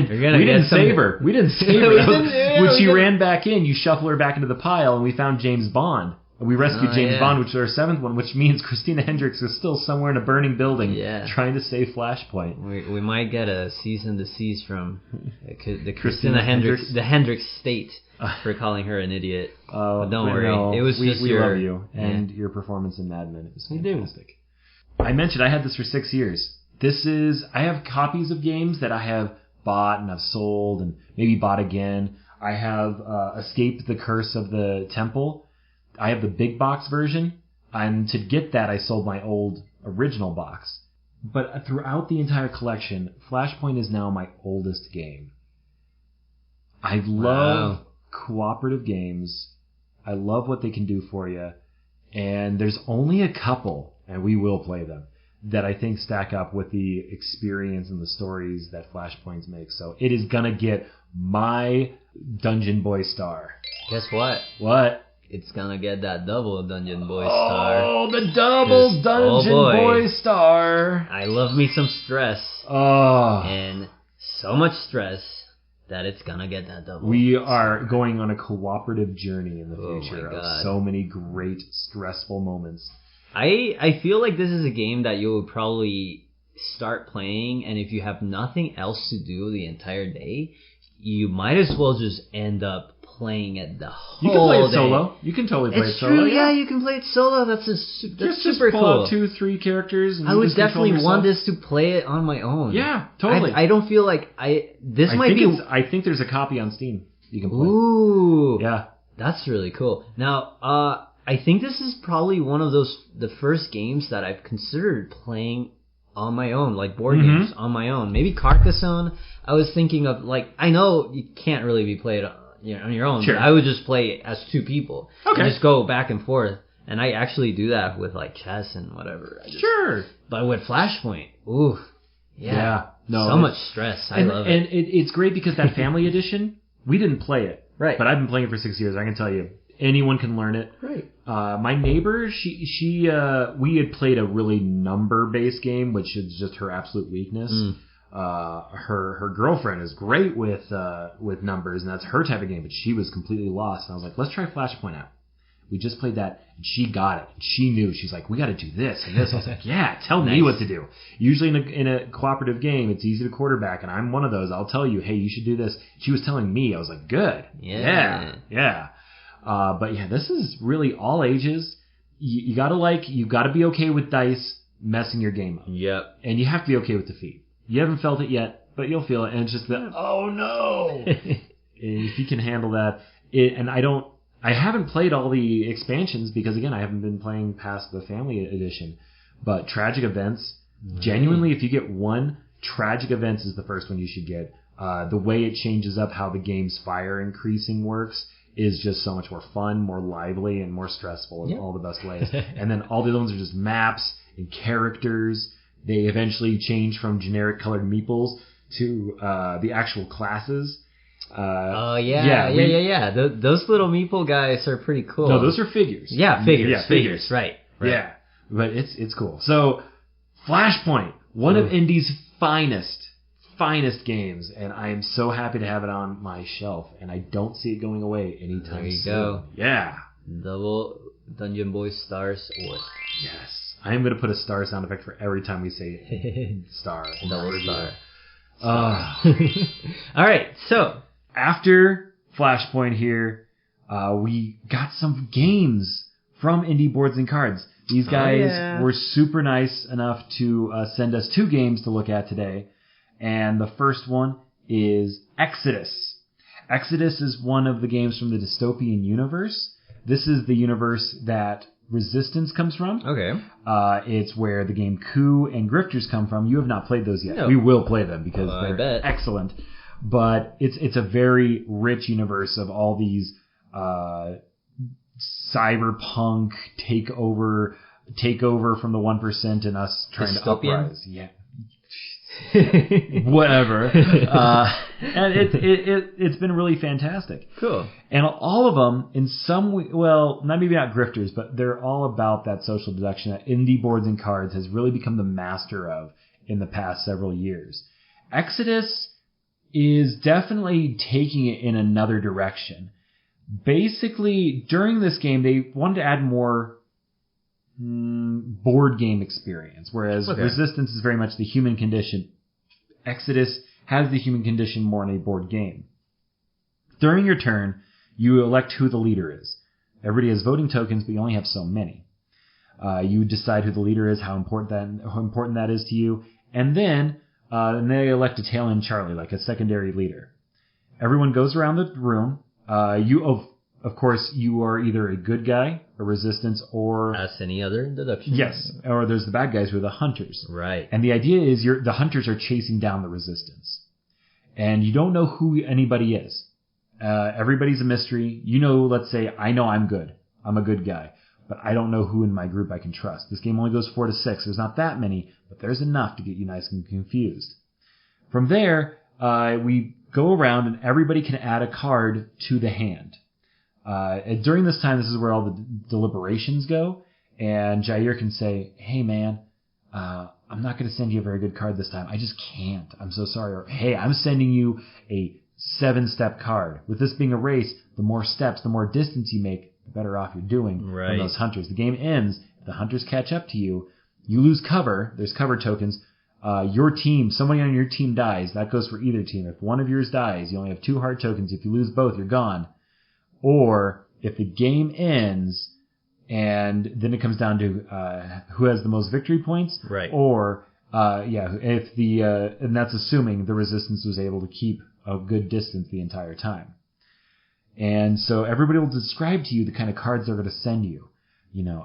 S1: We didn't save her. When she ran back in, you shuffle her back into the pile, and we found James Bond. We rescued James Bond, which was our 7th one, which means Christina Hendricks is still somewhere in a burning building trying to save Flashpoint.
S2: We might get a cease and desist from the Christina Hendricks, the Hendricks state, for calling her an idiot. But don't worry.
S1: No,
S2: it was
S1: we love you and your performance in Mad Men. It was fantastic. I mentioned I had this for 6 years. I have copies of games that I have bought and I've sold and maybe bought again. I have Escape the Curse of the Temple. I have the big box version, and to get that, I sold my old original box. But throughout the entire collection, Flashpoint is now my oldest game. I love cooperative games. I love what they can do for you. And there's only a couple, and we will play them, that I think stack up with the experience and the stories that Flashpoints make. So it is going to get my Dungeon Boy star.
S2: Guess what?
S1: What?
S2: It's gonna get that double Dungeon Boy star.
S1: Oh, the double Dungeon Boy star.
S2: I love me some stress.
S1: Oh.
S2: And so much stress that it's gonna get that double.
S1: We are going on a cooperative journey in the future
S2: of
S1: so many great stressful moments.
S2: I feel like this is a game that you would probably start playing, and if you have nothing else to do the entire day, you might as well just end up playing it the whole day.
S1: You can play it solo. You can totally play it solo.
S2: It's true, yeah, you can play it solo. That's super
S1: pull
S2: cool.
S1: Out 2-3 characters. And
S2: I would definitely want this to play it on my own.
S1: Yeah, totally.
S2: I don't feel like
S1: I think there's a copy on Steam you can play.
S2: Ooh.
S1: Yeah.
S2: That's really cool. Now, I think this is probably one of the first games that I've considered playing on my own, like board games on my own. Maybe Carcassonne. I was thinking of, like, I know you can't really be played on your own,
S1: sure.
S2: But I would just play as 2 people.
S1: Okay.
S2: And just go back and forth. And I actually do that with, like, chess and whatever.
S1: Sure.
S2: But with Flashpoint, ooh, yeah.
S1: No,
S2: so much stress. I love it.
S1: And it's great because that family edition, we didn't play it.
S2: Right.
S1: But I've been playing it for 6 years. I can tell you, anyone can learn it.
S2: Right.
S1: My neighbor, we had played a really number-based game, which is just her absolute weakness. Her girlfriend is great with numbers, and that's her type of game, but she was completely lost. And I was like, let's try Flashpoint out. We just played that, and she got it. She knew. She's like, we got to do this and this. I was like, yeah, tell me what to do. Usually in a cooperative game, it's easy to quarterback, and I'm one of those. I'll tell you, hey, you should do this. She was telling me. I was like, good. Yeah. But yeah, this is really all ages. You gotta be okay with dice messing your game up.
S2: Yep.
S1: And you have to be okay with defeat. You haven't felt it yet, but you'll feel it, and it's just oh no! If you can handle that, I haven't played all the expansions because again, I haven't been playing past the family edition. But Tragic Events, genuinely, if you get one, Tragic Events is the first one you should get. The way it changes up how the game's fire increasing works is just so much more fun, more lively, and more stressful in all the best ways. And then all the other ones are just maps and characters. They eventually changed from generic colored meeples to the actual classes.
S2: Yeah. Those little meeple guys are pretty cool.
S1: No, those are figures.
S2: Yeah, figures. Right.
S1: Yeah, but it's cool. So, Flashpoint, one of Indie's finest games, and I am so happy to have it on my shelf, and I don't see it going away anytime soon.
S2: There you go.
S1: Yeah.
S2: Double Dungeon Boy stars or
S1: yes. I am going to put a star sound effect for every time we say star.
S2: Double star. All right, so
S1: after Flashpoint here, we got some games from Indie Boards and Cards. These guys were super nice enough to send us 2 games to look at today. And the first one is Exodus. Exodus is one of the games from the dystopian universe. This is the universe that Resistance comes from.
S2: Okay.
S1: It's where the game Coup and Grifters come from. You have not played those yet.
S2: No.
S1: We will play them because they're excellent. But it's a very rich universe of all these cyberpunk takeover from the 1% and us trying to uprise. Yeah. Whatever. And it's been really fantastic.
S2: Cool.
S1: And all of them, in some way, well, maybe not grifters, but they're all about that social deduction that Indie Boards and Cards has really become the master of in the past several years. Exodus is definitely taking it in another direction. Basically, during this game, they wanted to add more board game experience, whereas Resistance is very much the human condition. Exodus has the human condition more in a board game. During your turn, you elect who the leader is. Everybody has voting tokens, but you only have so many. You decide who the leader is, how important that is to you, and then they elect a tail-end Charlie, like a secondary leader. Everyone goes around the room. Of course, you are either a good guy, a Resistance, or...
S2: as any other deduction.
S1: Yes, or there's the bad guys who are the hunters.
S2: Right.
S1: And the idea is the hunters are chasing down the Resistance. And you don't know who anybody is. Everybody's a mystery. Let's say, I know I'm good. I'm a good guy. But I don't know who in my group I can trust. This game only goes 4 to 6. There's not that many, but there's enough to get you nice and confused. From there, we go around and everybody can add a card to the hand. And during this time, this is where all the deliberations go. And Jair can say, hey, man, I'm not going to send you a very good card this time. I just can't. I'm so sorry. Or, hey, I'm sending you a 7-step card. With this being a race, the more steps, the more distance you make, the better off you're doing from those hunters. The game ends. If the hunters catch up to you, you lose cover. There's cover tokens. Your team, somebody on your team dies. That goes for either team. If one of yours dies, you only have 2 heart tokens. If you lose both, you're gone. Or if the game ends and then it comes down to who has the most victory points.
S2: Right.
S1: Or if and that's assuming the Resistance was able to keep a good distance the entire time. And so everybody will describe to you the kind of cards they're going to send you.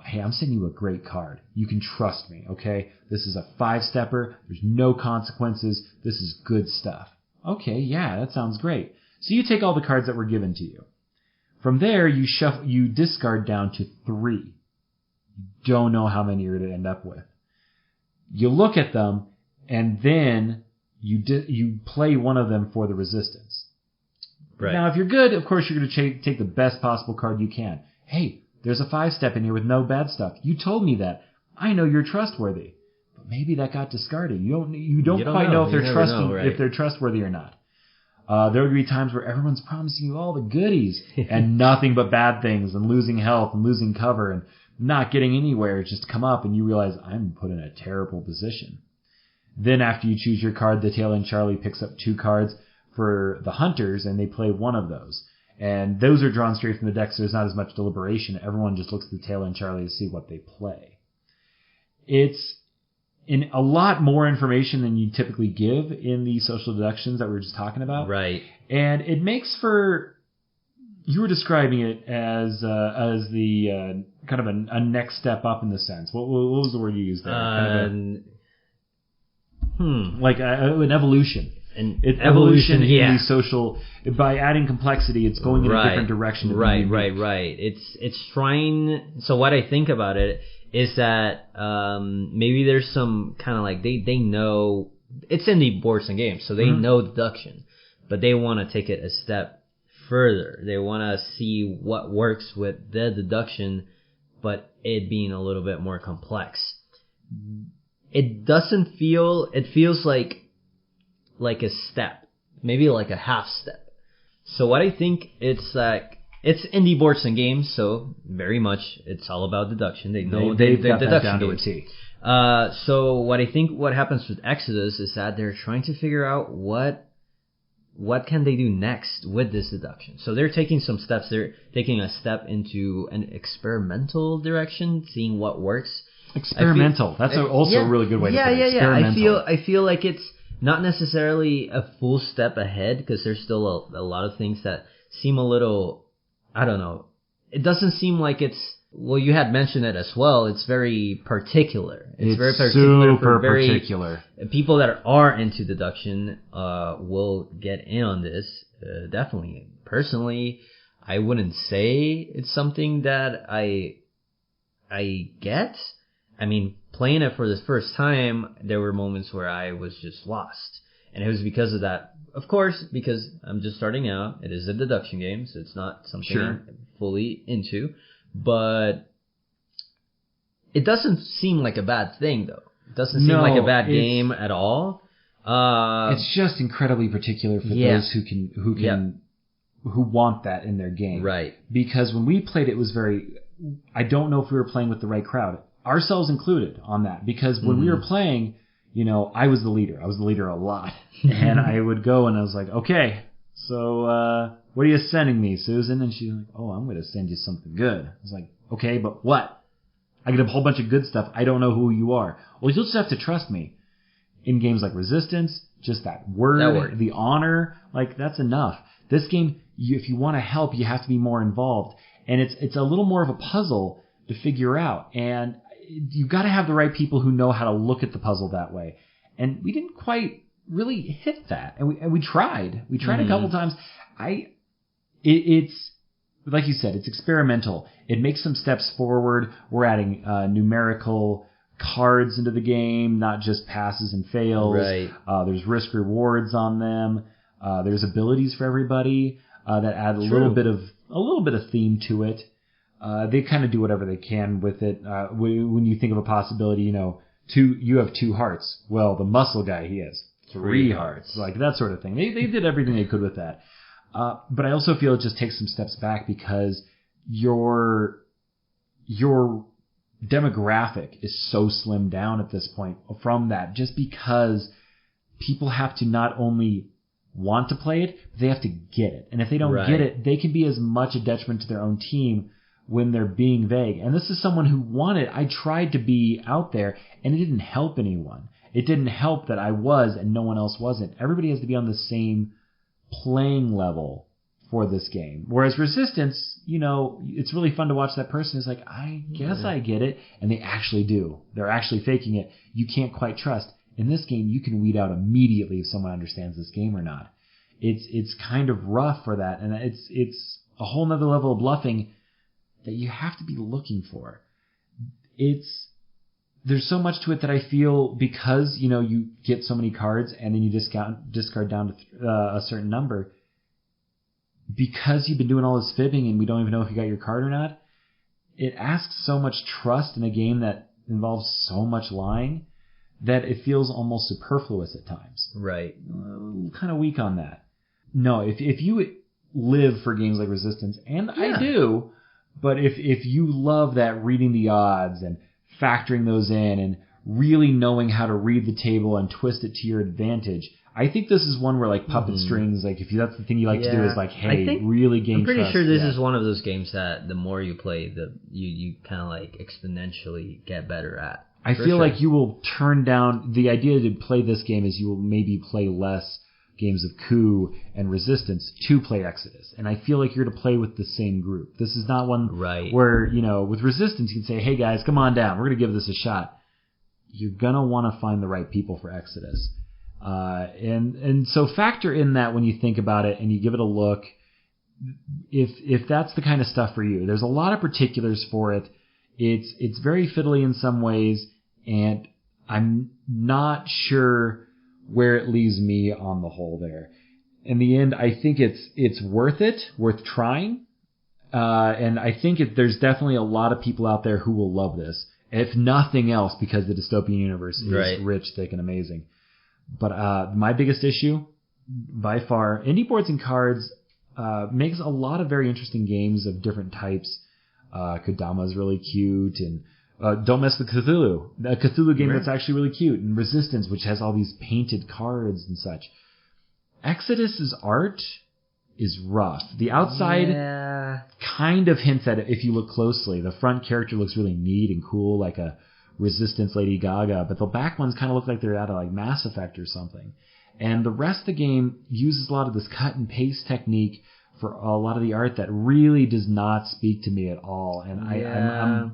S1: Hey, I'm sending you a great card. You can trust me, okay? This is a 5-stepper. There's no consequences. This is good stuff. Okay, yeah, that sounds great. So you take all the cards that were given to you. From there, you discard down to 3. You don't know how many you're going to end up with. You look at them, and then you play one of them for the Resistance.
S2: Right.
S1: Now, if you're good, of course, you're going to take the best possible card you can. Hey, there's a 5-step in here with no bad stuff. You told me that. I know you're trustworthy. But maybe that got discarded. You don't quite know if they're trustworthy or not. There would be times where everyone's promising you all the goodies and nothing but bad things and losing health and losing cover and not getting anywhere just to come up and you realize I'm put in a terrible position. Then after you choose your card, the tail-end Charlie picks up 2 cards for the hunters and they play one of those. And those are drawn straight from the deck, so there's not as much deliberation. Everyone just looks at the tail-end Charlie to see what they play. It's in a lot more information than you typically give in the social deductions that we were just talking about.
S2: Right.
S1: And it makes for, you were describing it as the kind of a next step up in the sense. What was the word you used there? Like an evolution.
S2: And
S1: it's evolution in the social. By adding complexity, it's going in a different direction.
S2: Right. It's trying. So what I think about it is that maybe there's some kind of like they know it's in the boards and games, so they know deduction, but they want to take it a step further. They want to see what works with the deduction, but it being a little bit more complex. It doesn't feel. It feels like a step, maybe like a half step. So what I think it's like. It's indie boards and games, so very much it's all about deduction. They know
S1: they've got
S2: deduction
S1: that down
S2: games.
S1: to a T.
S2: So what I think what happens with Exodus is that they're trying to figure out what can they do next with this deduction. So they're taking some steps. They're taking a step into an experimental direction, seeing what works.
S1: Experimental. That's also a really good way to put it.
S2: Yeah. I feel like it's not necessarily a full step ahead because there's still a lot of things that seem a little. I don't know. It doesn't seem like it's. Well, you had mentioned it as well. It's very particular. It's very particular.
S1: Super particular.
S2: People that are into deduction will get in on this. Definitely. Personally, I wouldn't say it's something that I get. I mean, playing it for the first time, there were moments where I was just lost. And it was because of that. Of course, because I'm just starting out. It is a deduction game, so it's not something I'm fully into. But it doesn't seem like a bad thing, though. It doesn't seem like a bad game at all.
S1: It's just incredibly particular for those who want that in their game.
S2: Right.
S1: Because when we played, it was very. I don't know if we were playing with the right crowd, ourselves included, on that. Because when we were playing. You know, I was the leader. I was the leader a lot. And I would go and I was like, okay, so what are you sending me, Susan? And she's like, oh, I'm going to send you something good. I was like, okay, but what? I get a whole bunch of good stuff. I don't know who you are. Well, you'll just have to trust me. In games like Resistance, just that word. The honor, like that's enough. This game, if you want to help, you have to be more involved. And it's a little more of a puzzle to figure out. And you've got to have the right people who know how to look at the puzzle that way. And we didn't quite really hit that. And we tried. We tried a couple times. It's like you said, it's experimental. It makes some steps forward. We're adding numerical cards into the game, not just passes and fails.
S2: Right.
S1: There's risk rewards on them. There's abilities for everybody that add a little bit of theme to it. They kind of do whatever they can with it. When you think of a possibility, you have 2 hearts. Well, the muscle guy, he has 3 hearts. Like that sort of thing. They did everything they could with that. But I also feel it just takes some steps back because your demographic is so slimmed down at this point from that, just because people have to not only want to play it, but they have to get it. And if they don't get it, they can be as much a detriment to their own team when they're being vague. And this is someone who wanted. I tried to be out there, and it didn't help anyone. It didn't help that I was and no one else wasn't. Everybody has to be on the same playing level for this game. Whereas Resistance, it's really fun to watch that person who's like, I guess I get it, and they actually do. They're actually faking it. You can't quite trust. In this game, you can weed out immediately if someone understands this game or not. It's kind of rough for that, and it's a whole nother level of bluffing that you have to be looking for. There's so much to it that I feel because, you get so many cards and then you discard down to a certain number. Because you've been doing all this fibbing and we don't even know if you got your card or not, it asks so much trust in a game that involves so much lying that it feels almost superfluous at times.
S2: Right.
S1: Kind of weak on that. No, if you live for games like Resistance, and I do, but if you love that reading the odds and factoring those in and really knowing how to read the table and twist it to your advantage, I think this is one where like puppet strings, like if that's the thing you like to do is like, hey, really gain trust.
S2: I'm pretty sure this is one of those games that the more you play, you kind of like exponentially get better at.
S1: I feel like you will turn down, the idea to play this game is you will maybe play less games of Coup and Resistance to play Exodus. And I feel like you're to play with the same group. This is not one where, with Resistance you can say, hey guys, come on down, we're going to give this a shot. You're going to want to find the right people for Exodus. And so factor in that when you think about it and you give it a look. If that's the kind of stuff for you, there's a lot of particulars for it. It's very fiddly in some ways, and I'm not sure where it leaves me on the whole there. In the end, I think it's worth trying. And I think there's definitely a lot of people out there who will love this, if nothing else, because the dystopian universe is rich, thick, and amazing. But my biggest issue, by far, indie boards and cards makes a lot of very interesting games of different types. Kodama is really cute, and Don't Mess with Cthulhu, a Cthulhu game that's actually really cute, and Resistance, which has all these painted cards and such. Exodus's art is rough. The outside kind of hints at it if you look closely. The front character looks really neat and cool, like a Resistance Lady Gaga, but the back ones kind of look like they're out of like Mass Effect or something. And the rest of the game uses a lot of this cut and paste technique for a lot of the art that really does not speak to me at all. And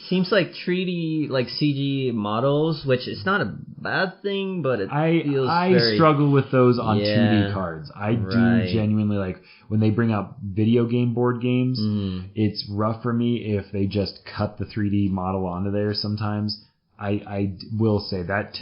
S2: seems like 3D, like CG models, which is not a bad thing, but I
S1: struggle with those on 2D cards. I do genuinely like when they bring out video game board games. It's rough for me if they just cut the 3D model onto there sometimes. I will say that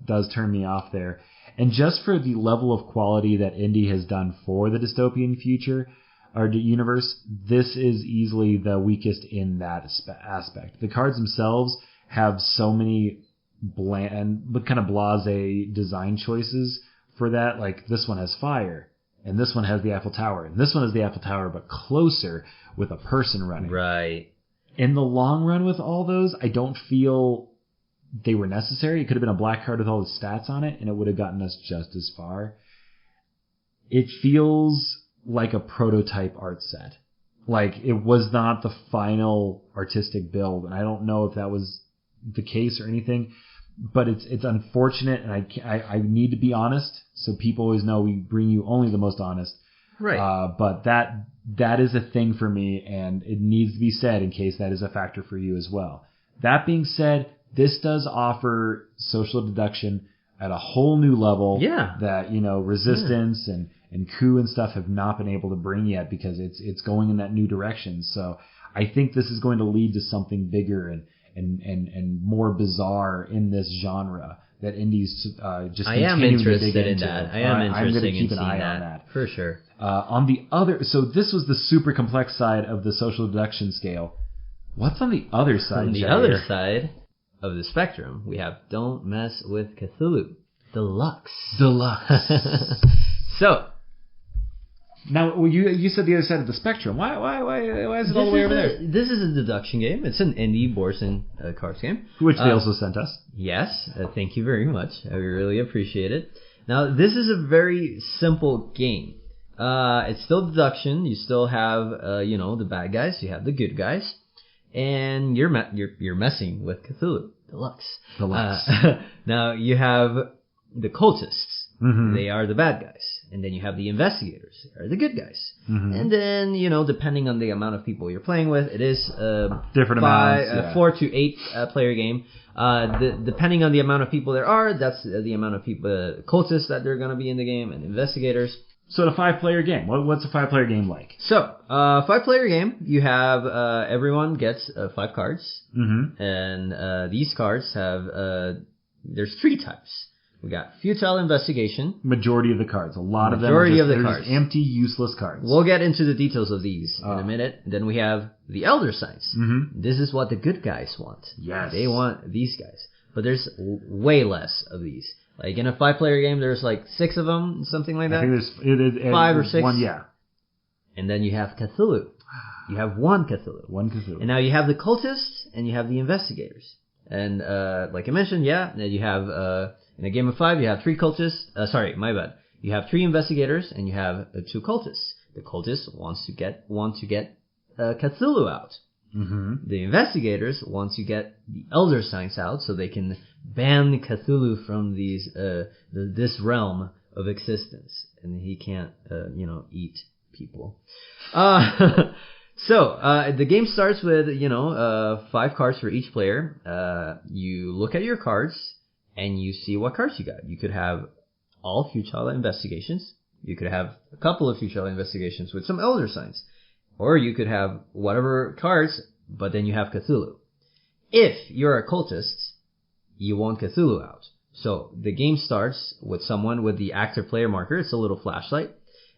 S1: does turn me off there. And just for the level of quality that indie has done for the dystopian future or the universe, this is easily the weakest in that aspect. The cards themselves have so many bland, but kind of blasé design choices for that. Like this one has fire, and this one has the Eiffel Tower, and this one has the Eiffel Tower, but closer with a person running.
S2: Right.
S1: In the long run with all those, I don't feel they were necessary. It could have been a black card with all the stats on it, and it would have gotten us just as far. It feels like a prototype art set. Like, it was not the final artistic build, and I don't know if that was the case or anything, but it's unfortunate, and I need to be honest, so people always know we bring you only the most honest.
S2: Right.
S1: But that is a thing for me, and it needs to be said in case that is a factor for you as well. That being said, this does offer social deduction at a whole new level that, Resistance and Coup and stuff have not been able to bring yet because it's going in that new direction. So I think this is going to lead to something bigger and more bizarre in this genre that indies just
S2: I am interested in
S1: into.
S2: that. I am interested
S1: I'm going to
S2: in
S1: keep an eye
S2: that,
S1: on that.
S2: for sure.
S1: On the other, so this was the super complex side of the social deduction scale. What's on the other side?
S2: On the other side of the spectrum, we have Don't Mess with Cthulhu Deluxe. So,
S1: now you said the other side of the spectrum. Why is it all the way over there?
S2: This is a deduction game. It's an indie boards and cards game,
S1: which they also sent us.
S2: Yes, thank you very much. I really appreciate it. Now, this is a very simple game. It's still deduction. You still have the bad guys. You have the good guys. And you're messing with Cthulhu Deluxe. Now you have the cultists. Mm-hmm. They are the bad guys. And then you have the investigators. They are the good guys. Mm-hmm. And then, depending on the amount of people you're playing with, it is
S1: different amounts,
S2: 4 to 8 player game. Depending on the amount of people there are, that's the amount of people, cultists that they're going to be in the game, and investigators.
S1: So a 5-player game. What's a 5-player game like?
S2: So, 5-player game, you have, everyone gets 5 cards. Mm-hmm. And these cards have, there's 3 types. We got futile investigation.
S1: Majority of the cards. A lot of them
S2: are
S1: just empty, useless cards.
S2: We'll get into the details of these in a minute. Then we have the elder signs. Mm-hmm. This is what the good guys want.
S1: Yes.
S2: They want these guys. But there's way less of these. Like in a 5-player game, there's like 6 of them, something like that.
S1: I think there's
S2: 5 or 6.
S1: One, yeah.
S2: And then you have Cthulhu. You have one Cthulhu.
S1: And
S2: now you have the cultists and you have the investigators. And like I mentioned, then you have in a game of 5, you have 3 cultists. Sorry, my bad. You have 3 investigators and you have 2 cultists. The cultists want to get Cthulhu out. Mm-hmm. The investigators want to get the elder signs out so they can ban Cthulhu from this realm of existence, and he can't eat people. So the game starts with 5 cards for each player. You look at your cards and you see what cards you got. You could have all futile investigations. You could have a couple of futile investigations with some elder signs. Or you could have whatever cards, but then you have Cthulhu. If you're a cultist, you want Cthulhu out. So the game starts with someone with the active player marker. It's a little flashlight.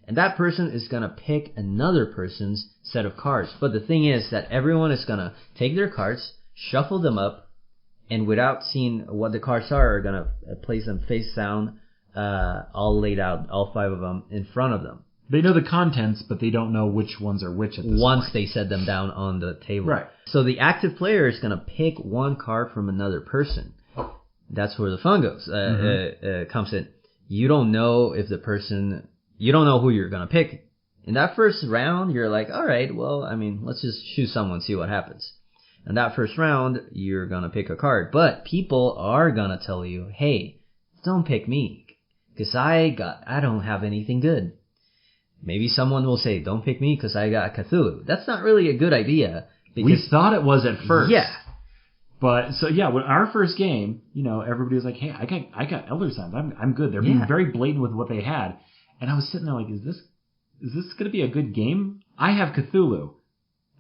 S2: And that person is going to pick another person's set of cards. But the thing is that everyone is going to take their cards, shuffle them up, and without seeing what the cards are going to place them face down, all laid out, all 5 of them in front of them.
S1: They know the contents, but they don't know which ones are which at this
S2: Once
S1: point.
S2: they set them down on the table.
S1: Right.
S2: So the active player is going to pick one card from another person. That's where the fun goes, comes in. You don't know if the person, you don't know who you're going to pick. In that first round, you're like, all right, well, I mean, let's just choose someone, see what happens. In that first round, you're going to pick a card. But people are going to tell you, hey, don't pick me, because I don't have anything good. Maybe someone will say, don't pick me because I got Cthulhu. That's not really a good idea.
S1: We thought it was at first.
S2: Yeah.
S1: But, so yeah, when our first game, everybody was like, hey, I got elder signs. I'm good. They're being very blatant with what they had. And I was sitting there like, is this going to be a good game? I have Cthulhu.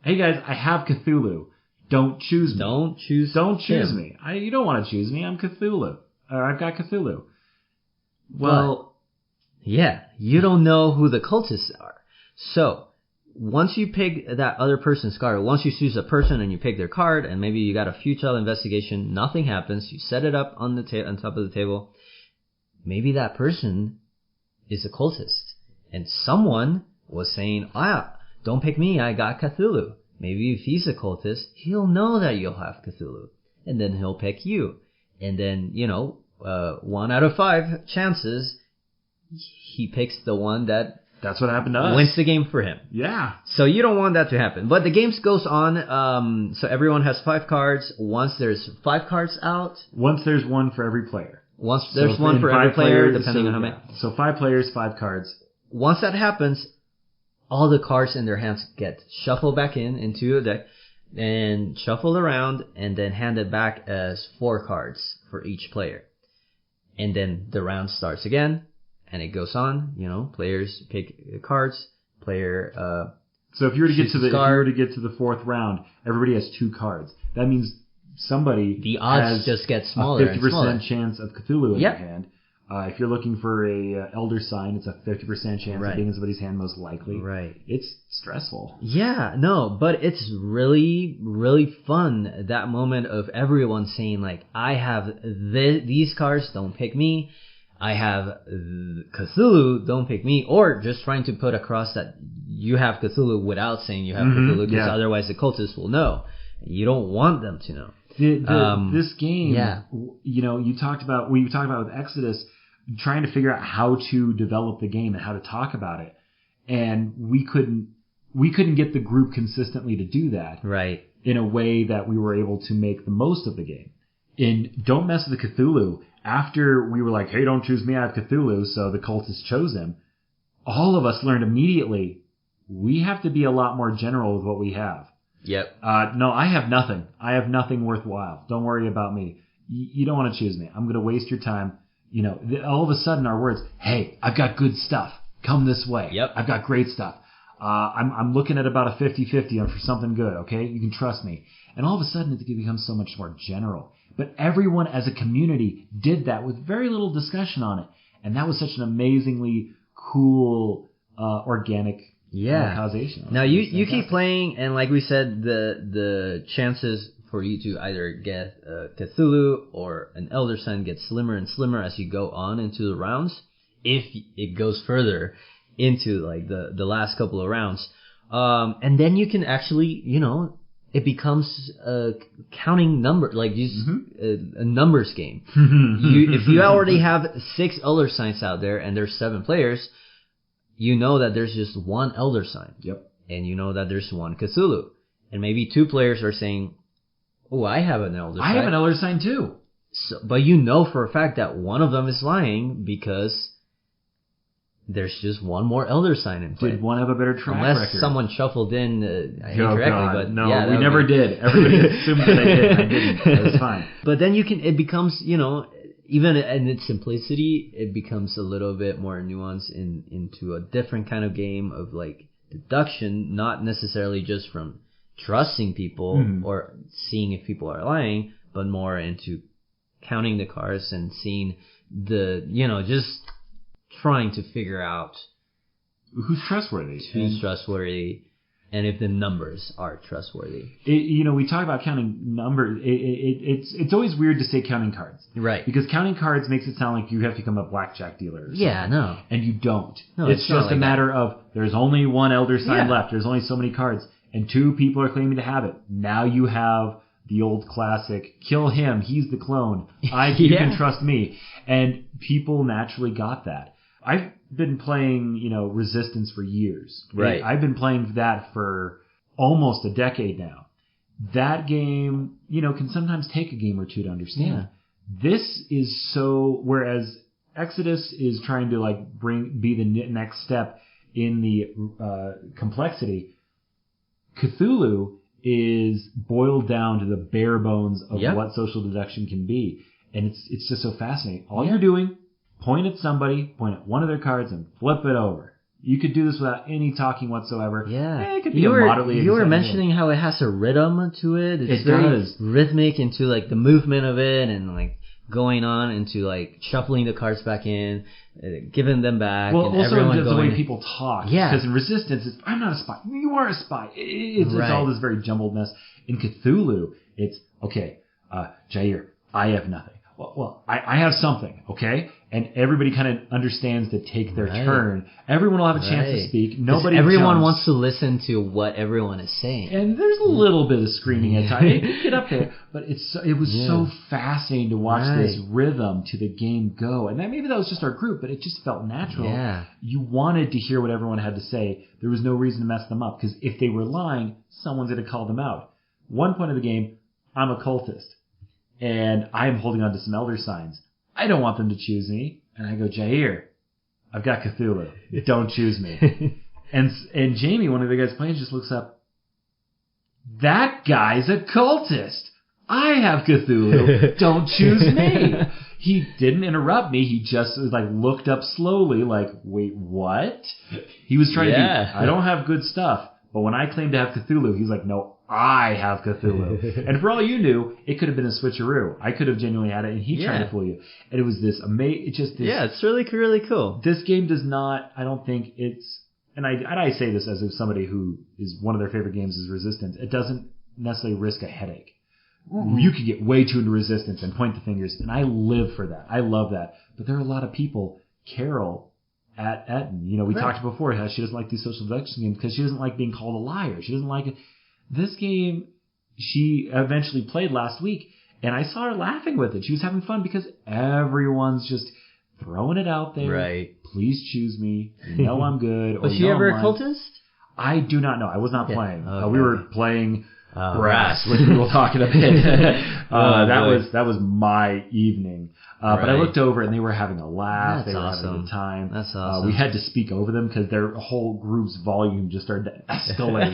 S1: Hey guys, I have Cthulhu. Don't choose me.
S2: Don't choose
S1: me. You don't want to choose me. I'm Cthulhu. Or I've got Cthulhu. Well...
S2: yeah, you don't know who the cultists are. So, once you pick that other person's card, once you choose a person and you pick their card, and maybe you got a futile investigation, nothing happens, you set it up on on top of the table, maybe that person is a cultist. And someone was saying, don't pick me, I got Cthulhu. Maybe if he's a cultist, he'll know that you'll have Cthulhu. And then he'll pick you. And then, 1 out of 5 chances, he picks the one
S1: that's what happened to us.
S2: Wins the game for him.
S1: Yeah.
S2: So you don't want that to happen. But the game goes on. So everyone has 5 cards. Once there's 5 cards out.
S1: Once there's one for every player.
S2: Once there's one for every player, depending on how many.
S1: So 5 players, 5 cards.
S2: Once that happens, all the cards in their hands get shuffled back into a deck and shuffled around and then handed back as 4 cards for each player. And then the round starts again. And it goes on, players pick cards, player,
S1: so if you were to get to the 4th round, everybody has 2 cards. That means somebody
S2: the odds
S1: has
S2: just get smaller.
S1: A 50% chance of Cthulhu in
S2: Yep.
S1: their hand. If you're looking for a elder sign, it's a 50% chance of being in somebody's hand most likely.
S2: Right.
S1: It's stressful.
S2: Yeah, no, but it's really, really fun, that moment of everyone saying, like, I have these cards, don't pick me. I have Cthulhu, don't pick me, or just trying to put across that you have Cthulhu without saying you have Cthulhu, because otherwise the cultists will know. You don't want them to know.
S1: This game, we talked about with Exodus, trying to figure out how to develop the game and how to talk about it, and we couldn't get the group consistently to do that,
S2: right?
S1: In a way that we were able to make the most of the game. In Don't Mess with the Cthulhu, after we were like, hey, don't choose me, I have Cthulhu, so the cultists chose him, all of us learned immediately, we have to be a lot more general with what we have.
S2: Yep.
S1: No, I have nothing. I have nothing worthwhile. Don't worry about me. You don't want to choose me. I'm going to waste your time. All of a sudden our words, hey, I've got good stuff. Come this way.
S2: Yep.
S1: I've got great stuff. I'm looking at about a 50-50 for something good, okay? You can trust me. And all of a sudden it becomes so much more general. But everyone as a community did that with very little discussion on it. And that was such an amazingly cool, organic causation.
S2: Now you keep playing, and like we said, the chances for you to either get Cthulhu or an Elder Sign get slimmer and slimmer as you go on into the rounds, if it goes further into like the last couple of rounds. And then you can actually, it becomes a counting number, like just a numbers game. If you already have 6 Elder Signs out there and there's 7 players, you know that there's just 1 Elder Sign.
S1: Yep.
S2: And you know that there's 1 Cthulhu. And maybe 2 players are saying, oh, I have an Elder Sign.
S1: I have an Elder Sign too.
S2: So, but you know for a fact that one of them is lying because there's just 1 more Elder Sign in play.
S1: Did one have a better track
S2: Unless
S1: record?
S2: someone shuffled in incorrectly.
S1: God,
S2: but
S1: no,
S2: yeah,
S1: we never did. Everybody assumed that I did. I didn't. That's fine.
S2: But then it becomes, even in its simplicity, it becomes a little bit more nuanced into a different kind of game of like deduction, not necessarily just from trusting people or seeing if people are lying, but more into counting the cards and seeing just trying to figure out
S1: who's trustworthy.
S2: And if the numbers are trustworthy.
S1: We talk about counting numbers. It's always weird to say counting cards.
S2: Right.
S1: Because counting cards makes it sound like you have to become a blackjack dealer or something.
S2: Yeah, no.
S1: And you don't.
S2: No,
S1: it's just a matter of there's only one elder sign left. There's only so many cards. And 2 people are claiming to have it. Now you have the old classic, kill him, he's the clone. You can trust me. And people naturally got that. I've been playing, Resistance for years.
S2: Right.
S1: I've been playing that for almost a decade now. That game, can sometimes take a game or two to understand.
S2: Yeah.
S1: This is whereas Exodus is trying to be the next step in the complexity, Cthulhu is boiled down to the bare bones of what social deduction can be. And it's just so fascinating. All you're doing, point at somebody, point at one of their cards, and flip it over. You could do this without any talking whatsoever.
S2: Yeah.
S1: It could be you were
S2: mentioning how it has a rhythm to it. It's very rhythmic into the movement of it and going on into shuffling the cards back in, giving them back.
S1: Well,
S2: and
S1: also
S2: everyone
S1: the way people talk.
S2: Yeah.
S1: Because in Resistance, it's, I'm not a spy. You are a spy. It's all this very jumbled mess. In Cthulhu, it's, okay, Jair, I have nothing. Well, I have something, okay? And everybody kind of understands to take their turn. Everyone will have a chance to speak. Everyone
S2: wants to listen to what everyone is saying.
S1: And there's a little bit of screaming at times. It can get up there. But it was so fascinating to watch this rhythm to the game go. And maybe that was just our group, but it just felt natural.
S2: Yeah.
S1: You wanted to hear what everyone had to say. There was no reason to mess them up. Because if they were lying, someone's going to call them out. One point of the game, I'm a cultist. And I'm holding on to some elder signs. I don't want them to choose me. And I go, Jair, I've got Cthulhu. Don't choose me. And Jamie, one of the guys playing, just looks up. That guy's a cultist. I have Cthulhu. Don't choose me. He didn't interrupt me. He just looked up slowly wait, what? He was trying to be, I don't have good stuff. But when I claim to have Cthulhu, he's like, no, I have Cthulhu. And for all you knew, it could have been a switcheroo. I could have genuinely had it, and he tried to fool you. And it was this amazing.
S2: It's really, really cool.
S1: This game does not, I don't think it's, and I say this as if somebody who is one of their favorite games is Resistance. It doesn't necessarily risk a headache. Mm-hmm. You could get way too into Resistance and point the fingers, and I live for that. I love that. But there are a lot of people, Carol, at Eton, we talked before how she doesn't like these social deduction games because she doesn't like being called a liar. She doesn't like it. This game, she eventually played last week, and I saw her laughing with it. She was having fun because everyone's just throwing it out there.
S2: Right.
S1: Please choose me. You know I'm good.
S2: Was she ever a cultist?
S1: I do not know. I was not playing.
S2: Okay.
S1: We were playing brass, which we will talk in a bit. That was my evening. But I looked over and they were having a laugh. They were having a good time.
S2: That's awesome.
S1: We had to speak over them because their whole group's volume just started to escalate.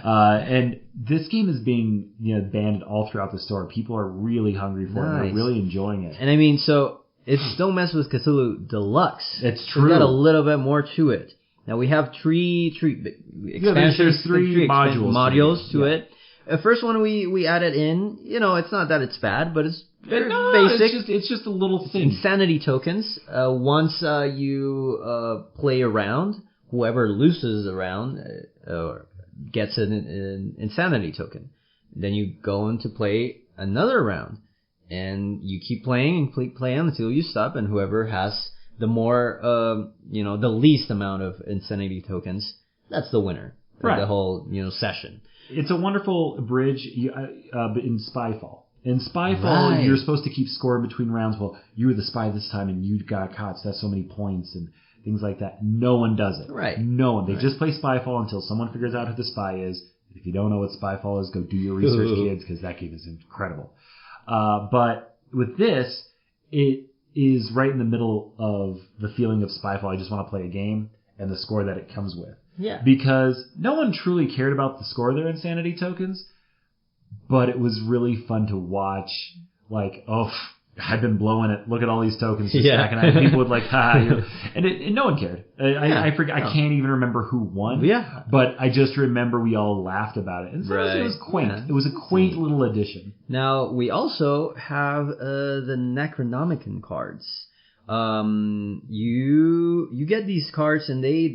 S1: And this game is being banned all throughout the store. People are really hungry for it. They're really enjoying it.
S2: And so it's Don't Mess with Cthulhu Deluxe.
S1: It's true.
S2: We've got a little bit more to it. Now we have three expansions.
S1: There's three modules
S2: to it. The first one we added in, it's not that it's bad, but it's very basic.
S1: It's just a little thing.
S2: Insanity tokens. Once you play a round, whoever loses a round gets an insanity token. Then you go on to play another round, and you keep playing and playing until you stop, and whoever has the more, the least amount of insanity tokens, that's the winner for the whole, session.
S1: It's a wonderful bridge in Spyfall. In Spyfall, you're supposed to keep score between rounds. Well, you were the spy this time, and you got caught, so that's so many points and things like that. No one does it.
S2: Right.
S1: No one. They just play Spyfall until someone figures out who the spy is. If you don't know what Spyfall is, go do your research, kids, because that game is incredible. But with this, it is right in the middle of the feeling of Spyfall. I just want to play a game and the score that it comes with.
S2: Yeah.
S1: Because no one truly cared about the score of their insanity tokens, but it was really fun to watch. I've been blowing it. Look at all these tokens just stacking out. People would like, and no one cared. I forget. I can't even remember who won.
S2: Yeah.
S1: But I just remember we all laughed about it. And so it was quaint. Yeah. It was a quaint little addition.
S2: Now, we also have the Necronomicon cards. You get these cards and they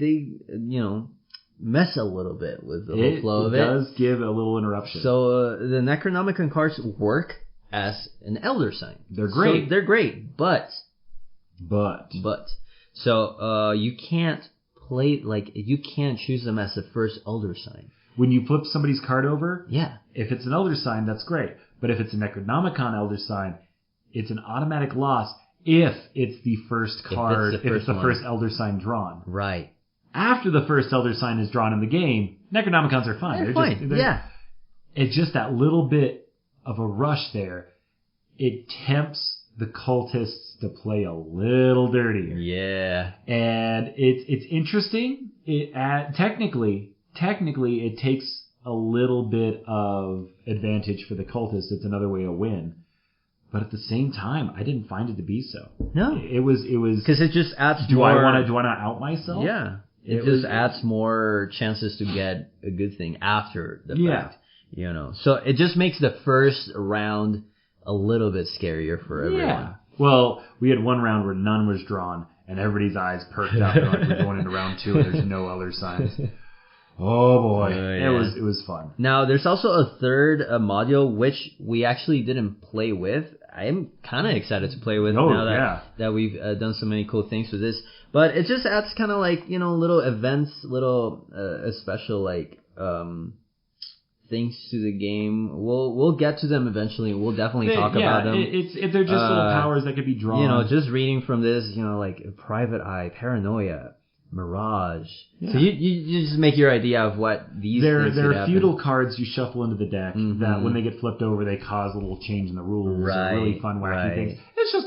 S2: mess a little bit with the whole flow of it.
S1: It does give a little interruption.
S2: So the Necronomicon cards work as an Elder Sign.
S1: They're great.
S2: So they're great, but so you can't play you can't choose them as the first Elder Sign.
S1: When you flip somebody's card over,
S2: if
S1: it's an Elder Sign, that's great. But if it's a Necronomicon Elder Sign, it's an automatic loss if it's the first card, if it's the first Elder Sign drawn.
S2: Right.
S1: After the first Elder Sign is drawn in the game, Necronomicons are fine.
S2: They're fine.
S1: It's just that little bit of a rush there. It tempts the cultists to play a little dirtier.
S2: Yeah.
S1: And it's interesting. Technically it takes a little bit of advantage for the cultists. It's another way to win. But at the same time, I didn't find it to be so.
S2: No.
S1: It was
S2: because it just adds
S1: do
S2: more.
S1: I want to out myself?
S2: Yeah. It just adds more chances to get a good thing after the fact. So it just makes the first round a little bit scarier for everyone.
S1: Yeah. Well, we had one round where none was drawn, and everybody's eyes perked up. Like we're going into round 2, and there's no other signs. Oh boy, it was fun.
S2: Now there's also a third module which we actually didn't play with. I am kind of excited to play with now that we've done so many cool things with this. But it just adds kind of little events, little special things to the game. We'll get to them eventually. We'll definitely talk about them.
S1: They're just little powers that could be drawn.
S2: Just reading from this, Private Eye, Paranoia, Mirage. Yeah. So you just make your idea of what these things
S1: There are feudal cards you shuffle into the deck that when they get flipped over, they cause a little change in the rules. Right. Really fun, wacky things. It's just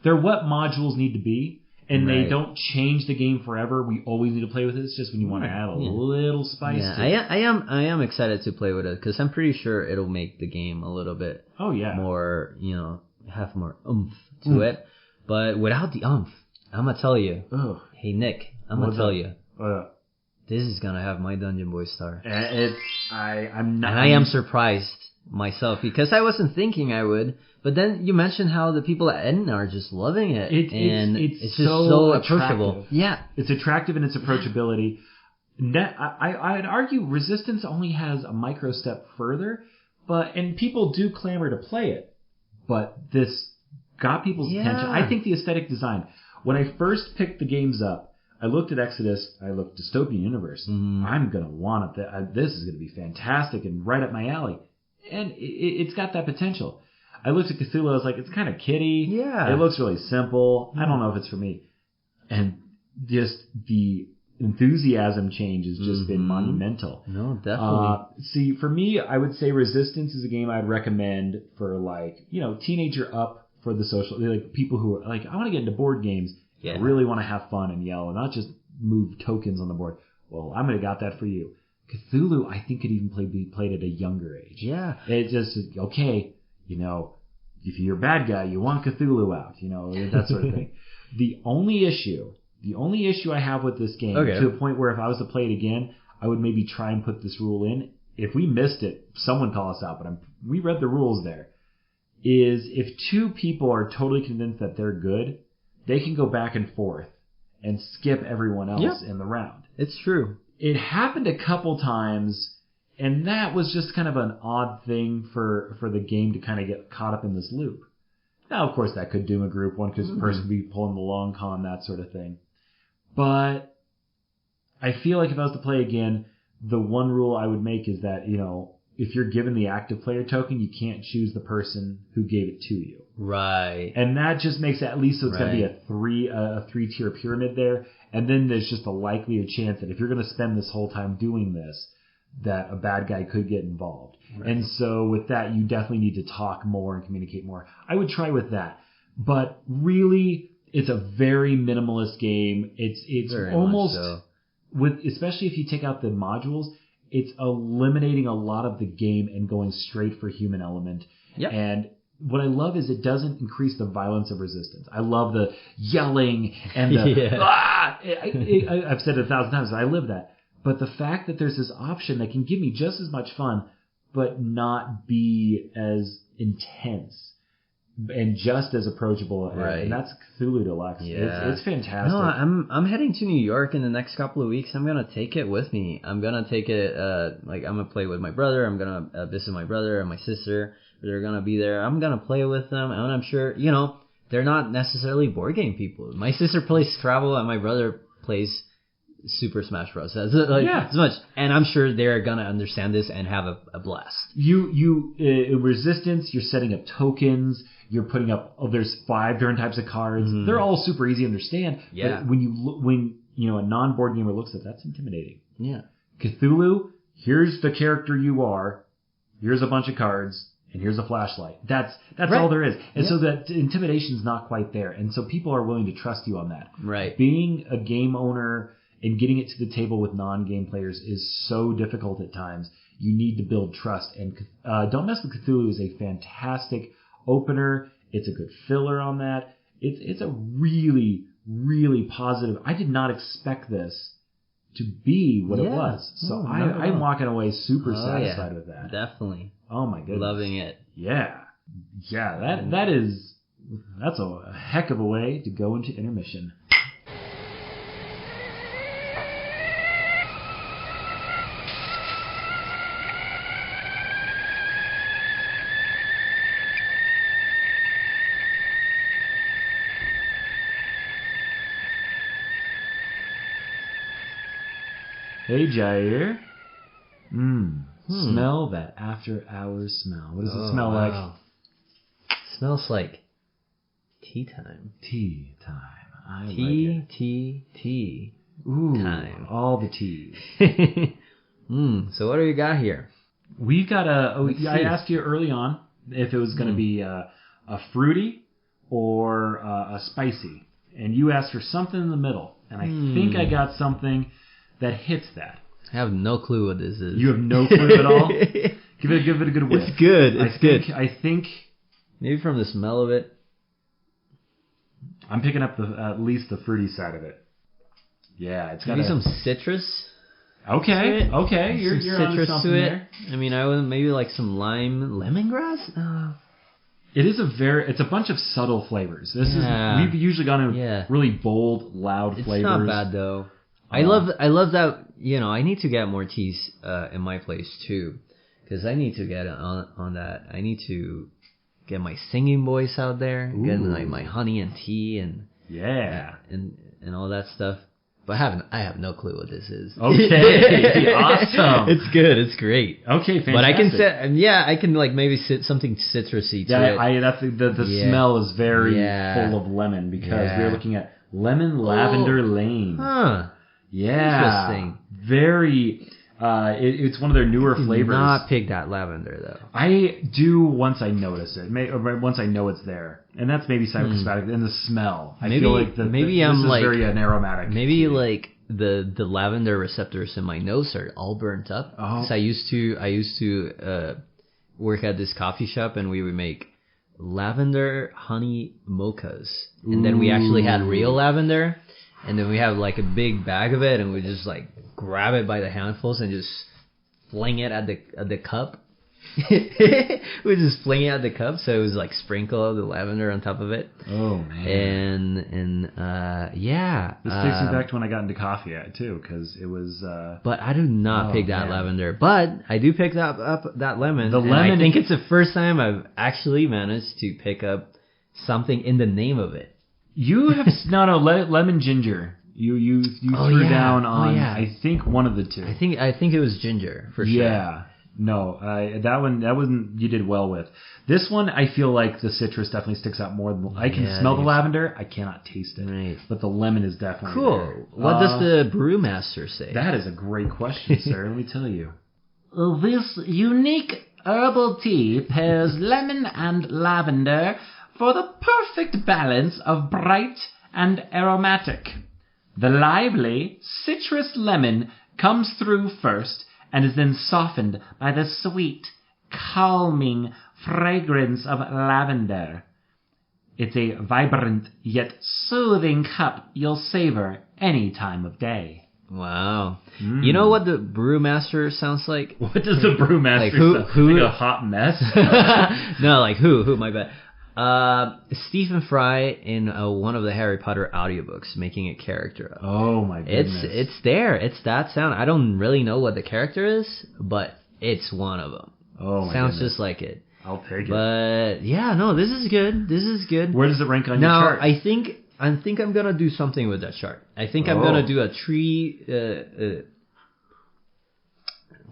S1: they're what modules need to be. And they don't change the game forever. We always need to play with it. It's just when you want to add a little spice to it.
S2: I am excited to play with it because I'm pretty sure it'll make the game a little bit more, have more oomph to it. But without the oomph, I'm going to tell you. Hey, Nick, I'm going to tell you. This is going to have my Dungeon Boy star.
S1: I'm not.
S2: And I am surprised myself because I wasn't thinking I would. But then you mentioned how the people at Eden are just loving it. It's just so approachable. Yeah.
S1: It's attractive in its approachability. I'd argue Resistance only has a micro step further, and people do clamor to play it. But this got people's attention. I think the aesthetic design. When I first picked the games up, I looked at Exodus, I looked Dystopian Universe. I'm going to want it. This is going to be fantastic and right up my alley. And it's got that potential. I looked at Cthulhu, I was like, it's kind of kiddie.
S2: Yeah.
S1: It looks really simple. I don't know if it's for me. And just the enthusiasm change has just been monumental.
S2: No, definitely.
S1: See, for me, I would say Resistance is a game I'd recommend for teenager up for the social, people who are I want to get into board games. Yeah. I really want to have fun and yell and not just move tokens on the board. Well, I'm going to got that for you. Cthulhu, I think could even be played at a younger age.
S2: Yeah.
S1: It's just, okay, if you're a bad guy, you want Cthulhu out, that sort of thing. The only issue I have with this game, to the point where if I was to play it again, I would maybe try and put this rule in. If we missed it, someone call us out, but we read the rules there, is if two people are totally convinced that they're good, they can go back and forth and skip everyone else in the round.
S2: It's true.
S1: It happened a couple times, and that was just kind of an odd thing for the game to kind of get caught up in this loop. Now, of course, that could doom a group one because the person could be pulling the long con, that sort of thing. But I feel like if I was to play again, the one rule I would make is that, if you're given the active player token, you can't choose the person who gave it to you.
S2: Right.
S1: And that just makes it at least so it's going to be a three-tier pyramid there. And then there's just a likelier chance that if you're going to spend this whole time doing this, that a bad guy could get involved. Right. And so with that, you definitely need to talk more and communicate more. I would try with that. But really, it's a very minimalist game. It's very almost, especially if you take out the modules, it's eliminating a lot of the game and going straight for human element.
S2: Yep.
S1: And what I love is it doesn't increase the violence of resistance. I love the yelling and the I've said it 1,000 times. I live that. But the fact that there's this option that can give me just as much fun, but not be as intense and just as approachable.
S2: Right.
S1: And that's Cthulhu Deluxe.
S2: Yeah.
S1: It's fantastic.
S2: No, I'm heading to New York in the next couple of weeks. I'm gonna take it with me. I'm gonna take it. I'm gonna play with my brother. I'm gonna visit my brother and my sister. They're gonna be there. I'm gonna play with them, and I'm sure they're not necessarily board game people. My sister plays Scrabble, and my brother plays Super Smash Bros. As much, and I'm sure they're gonna understand this and have a blast.
S1: You resistance. You're setting up tokens. You're putting up. There's 5 different types of cards. Mm-hmm. They're all super easy to understand.
S2: Yeah.
S1: But when a non-board gamer looks at that's intimidating.
S2: Yeah.
S1: Cthulhu. Here's the character you are. Here's a bunch of cards. And here's a flashlight. That's right. All there is. And so that intimidation's not quite there. And so people are willing to trust you on that.
S2: Right.
S1: Being a game owner and getting it to the table with non-game players is so difficult at times. You need to build trust. And Don't Mess with Cthulhu is a fantastic opener. It's a good filler on that. It's a really, really positive. I did not expect this to be what it was. So I'm walking away super satisfied with that.
S2: Definitely.
S1: Oh my goodness.
S2: Loving it.
S1: Yeah. Yeah, that's a heck of a way to go into intermission. Hey, Jair. Smell that after hours smell. What does it smell like?
S2: Smells like tea time.
S1: Tea time.
S2: Tea. Ooh, time.
S1: All the teas.
S2: So what do we got here?
S1: We've got I asked you early on if it was going to be a fruity or a spicy. And you asked for something in the middle. And I think I got something that hits that.
S2: I have no clue what this is.
S1: You have no clue at all? Give it a good whiff.
S2: It's good. Good.
S1: I think
S2: maybe from the smell of it.
S1: I'm picking up at least the fruity side of it. Yeah, it's got
S2: maybe some citrus.
S1: Okay. You're
S2: citrus
S1: something
S2: to it.
S1: there.
S2: I mean, I would maybe like some lime, lemongrass.
S1: It is it's a bunch of subtle flavors. We've usually gone in really bold, loud flavors.
S2: It's not bad though. I love that. I need to get more teas in my place too, because I need to get on that. I need to get my singing voice out there, get like my honey and tea and and all that stuff. But I have no clue what this is.
S1: Okay, awesome.
S2: It's good. It's great.
S1: Okay, fantastic.
S2: But I can like maybe something citrusy to it.
S1: That's the smell is very full of lemon because we're looking at lemon lavender lane.
S2: Huh.
S1: Yeah.
S2: Interesting.
S1: Very. It's one of their newer flavors.
S2: Not pick that lavender though.
S1: I do once I notice it, or once I know it's there, and that's maybe psychosomatic. And the smell, I feel like this is very an aromatic.
S2: Maybe like the lavender receptors in my nose are all burnt up. Oh. So I used to work at this coffee shop, and we would make lavender honey mochas, and then we actually had real lavender. And then we have like a big bag of it, and we just like grab it by the handfuls and just fling it at the cup. We just fling it at the cup, so it was like sprinkle of the lavender on top of it.
S1: Oh man!
S2: And
S1: this takes me back to when I got into coffee too, because it was.
S2: But I do not pick that lavender, but I do pick up that lemon.
S1: The lemon.
S2: I think it's the first time I've actually managed to pick up something in the name of it.
S1: You have lemon ginger. You threw down on I think one of the two.
S2: I think it was ginger for sure.
S1: Yeah. No, that one you did well with. This one I feel like the citrus definitely sticks out more than I can smell the lavender. I cannot taste it.
S2: Right.
S1: But the lemon is definitely
S2: cool.
S1: There.
S2: What does the brewmaster say?
S1: That is a great question, sir. Let me tell you.
S3: This unique herbal tea pairs lemon and lavender for the perfect balance of bright and aromatic. The lively citrus lemon comes through first and is then softened by the sweet, calming fragrance of lavender. It's a vibrant yet soothing cup you'll savor any time of day.
S2: Wow. You know what the brewmaster sounds like?
S1: What does the brewmaster sound like? A hot mess?
S2: No, like who? My bad. Stephen Fry in one of the Harry Potter audiobooks, making a character up.
S1: Oh my goodness.
S2: It's there. It's that sound. I don't really know what the character is, but it's one of them.
S1: Oh my
S2: Sounds
S1: goodness.
S2: just like it.
S1: I'll take it.
S2: But yeah, no, this is good. This is good.
S1: Where does it rank on your chart?
S2: Now, I think I'm gonna do something with that chart. I think I'm gonna do a tree, kind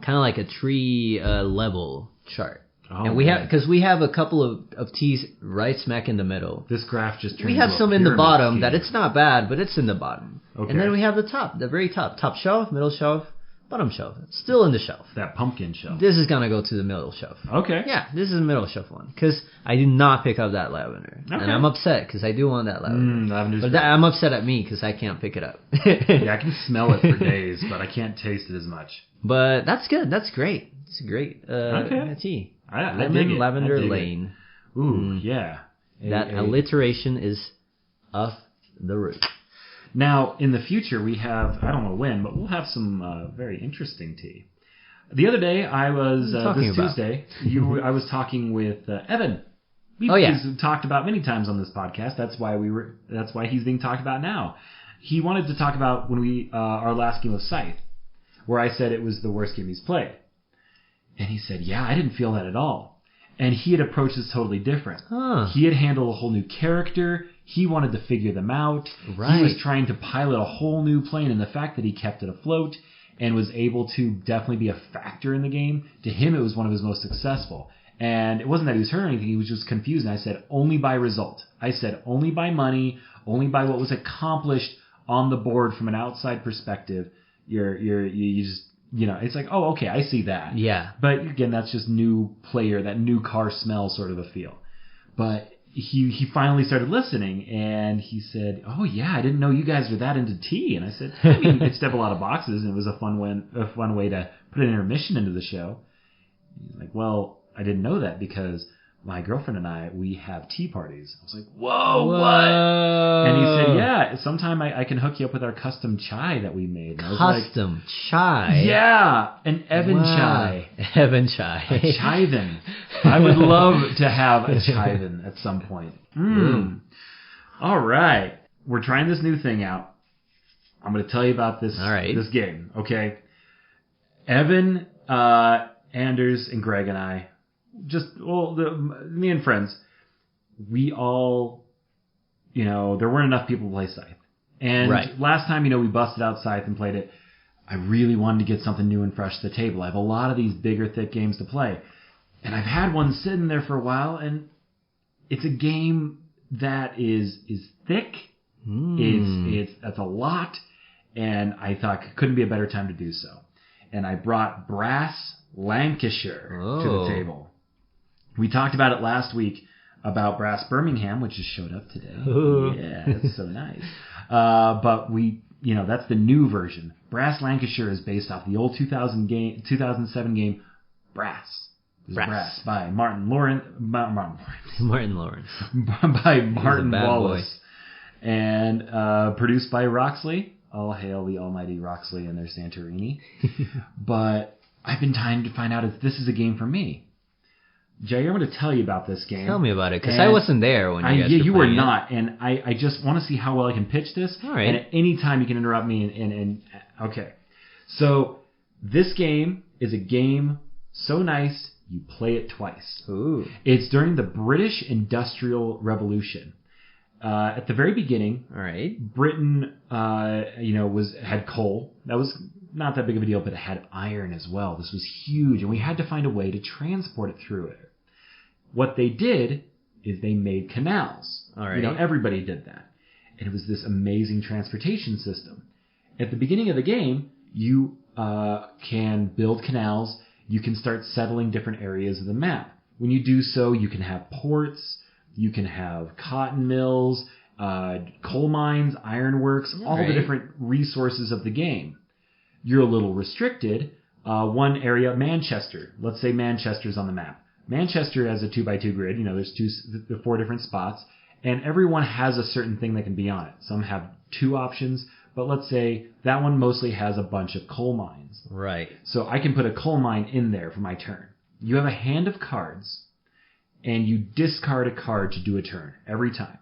S2: of like a tree level chart.
S1: Oh,
S2: and we have a couple of T's right smack in the middle.
S1: This graph just
S2: We have some in the bottom that it's not bad, but it's in the bottom.
S1: Okay.
S2: And then we have the top, the very top shelf, middle shelf, bottom shelf. It's still in the shelf.
S1: That pumpkin shelf.
S2: This is gonna go to the middle shelf.
S1: Okay.
S2: Yeah, this is the middle shelf one because I did not pick up that lavender, and I'm upset because I do want that lavender.
S1: Lavender's
S2: But I'm upset at me because I can't pick it up.
S1: Yeah, I can smell it for days, but I can't taste it as much.
S2: But that's good. That's great. It's a great tea.
S1: I
S2: Lemon
S1: dig it.
S2: Lavender
S1: I dig
S2: Lane.
S1: It. Ooh, yeah.
S2: That alliteration is off the roof.
S1: Now, in the future, we have, I don't know when, but we'll have some very interesting tea. The other day, I was, this Tuesday, I was talking with Evan. He's talked about many times on this podcast. That's why he's being talked about now. He wanted to talk about when our last game of Scythe, where I said it was the worst game he's played. And he said, yeah, I didn't feel that at all. And he had approached this totally different. He had handled a whole new character. He wanted to figure them out. Right. He was trying to pilot a whole new plane, and the fact that he kept it afloat and was able to definitely be a factor in the game, to him it was one of his most successful. And it wasn't that he was hurt or anything, he was just confused. And I said, only by result. I said, only by money, only by what was accomplished on the board from an outside perspective. You just, it's like, oh, okay, I see that.
S2: Yeah.
S1: But again, that's just new player, that new car smell sort of a feel. But he finally started listening, and he said, oh yeah, I didn't know you guys were that into tea. And I said, I mean, it step a lot of boxes, and it was a fun way to put an intermission into the show. He's like, well, I didn't know that because my girlfriend and I, we have tea parties. I was like, whoa, what? And he said, yeah, sometime I can hook you up with our custom chai that we made. And I was
S2: custom chai?
S1: Yeah, an Evan chai.
S2: Evan chai.
S1: A chiven. I would love to have a chiven at some point. All right. We're trying this new thing out. I'm going to tell you about this, this game, okay? Evan, Anders, and Greg and I, me and friends, we all, there weren't enough people to play Scythe. And last time, we busted out Scythe and played it. I really wanted to get something new and fresh to the table. I have a lot of these bigger, thick games to play. And I've had one sitting there for a while, and it's a game that is thick. That's a lot. And I thought it couldn't be a better time to do so. And I brought Brass Lancashire to the table. We talked about it last week about Brass Birmingham, which just showed up today. Ooh. Yeah, that's so nice. But that's the new version. Brass Lancashire is based off the old 2007 game Brass. Brass by Martin Lawrence.
S2: Martin Lawrence.
S1: By Martin Wallace. Boy. And produced by Roxley. All hail the almighty Roxley and their Santorini. But I've been trying to find out if this is a game for me. Jair, I'm going to tell you about this game.
S2: Tell me about it, because I wasn't there when you guys were
S1: you were
S2: playing
S1: not, and I just want to see how well I can pitch this.
S2: All right.
S1: And at any time you can interrupt me. And okay. So this game is a game so nice you play it twice.
S2: Ooh.
S1: It's during the British Industrial Revolution. At the very beginning, Britain, had coal. That was not that big of a deal, but it had iron as well. This was huge, and we had to find a way to transport it through it. What they did is they made canals.
S2: All right.
S1: Everybody did that. And it was this amazing transportation system. At the beginning of the game, you can build canals. You can start settling different areas of the map. When you do so, you can have ports. You can have cotton mills, coal mines, ironworks, all the different resources of the game. You're a little restricted. One area, Manchester. Let's say Manchester's on the map. Manchester has a 2x2 grid. There's 4 different spots, and everyone has a certain thing that can be on it. Some have 2 options, but let's say that one mostly has a bunch of coal mines.
S2: Right.
S1: So I can put a coal mine in there for my turn. You have a hand of cards, and you discard a card to do a turn every time.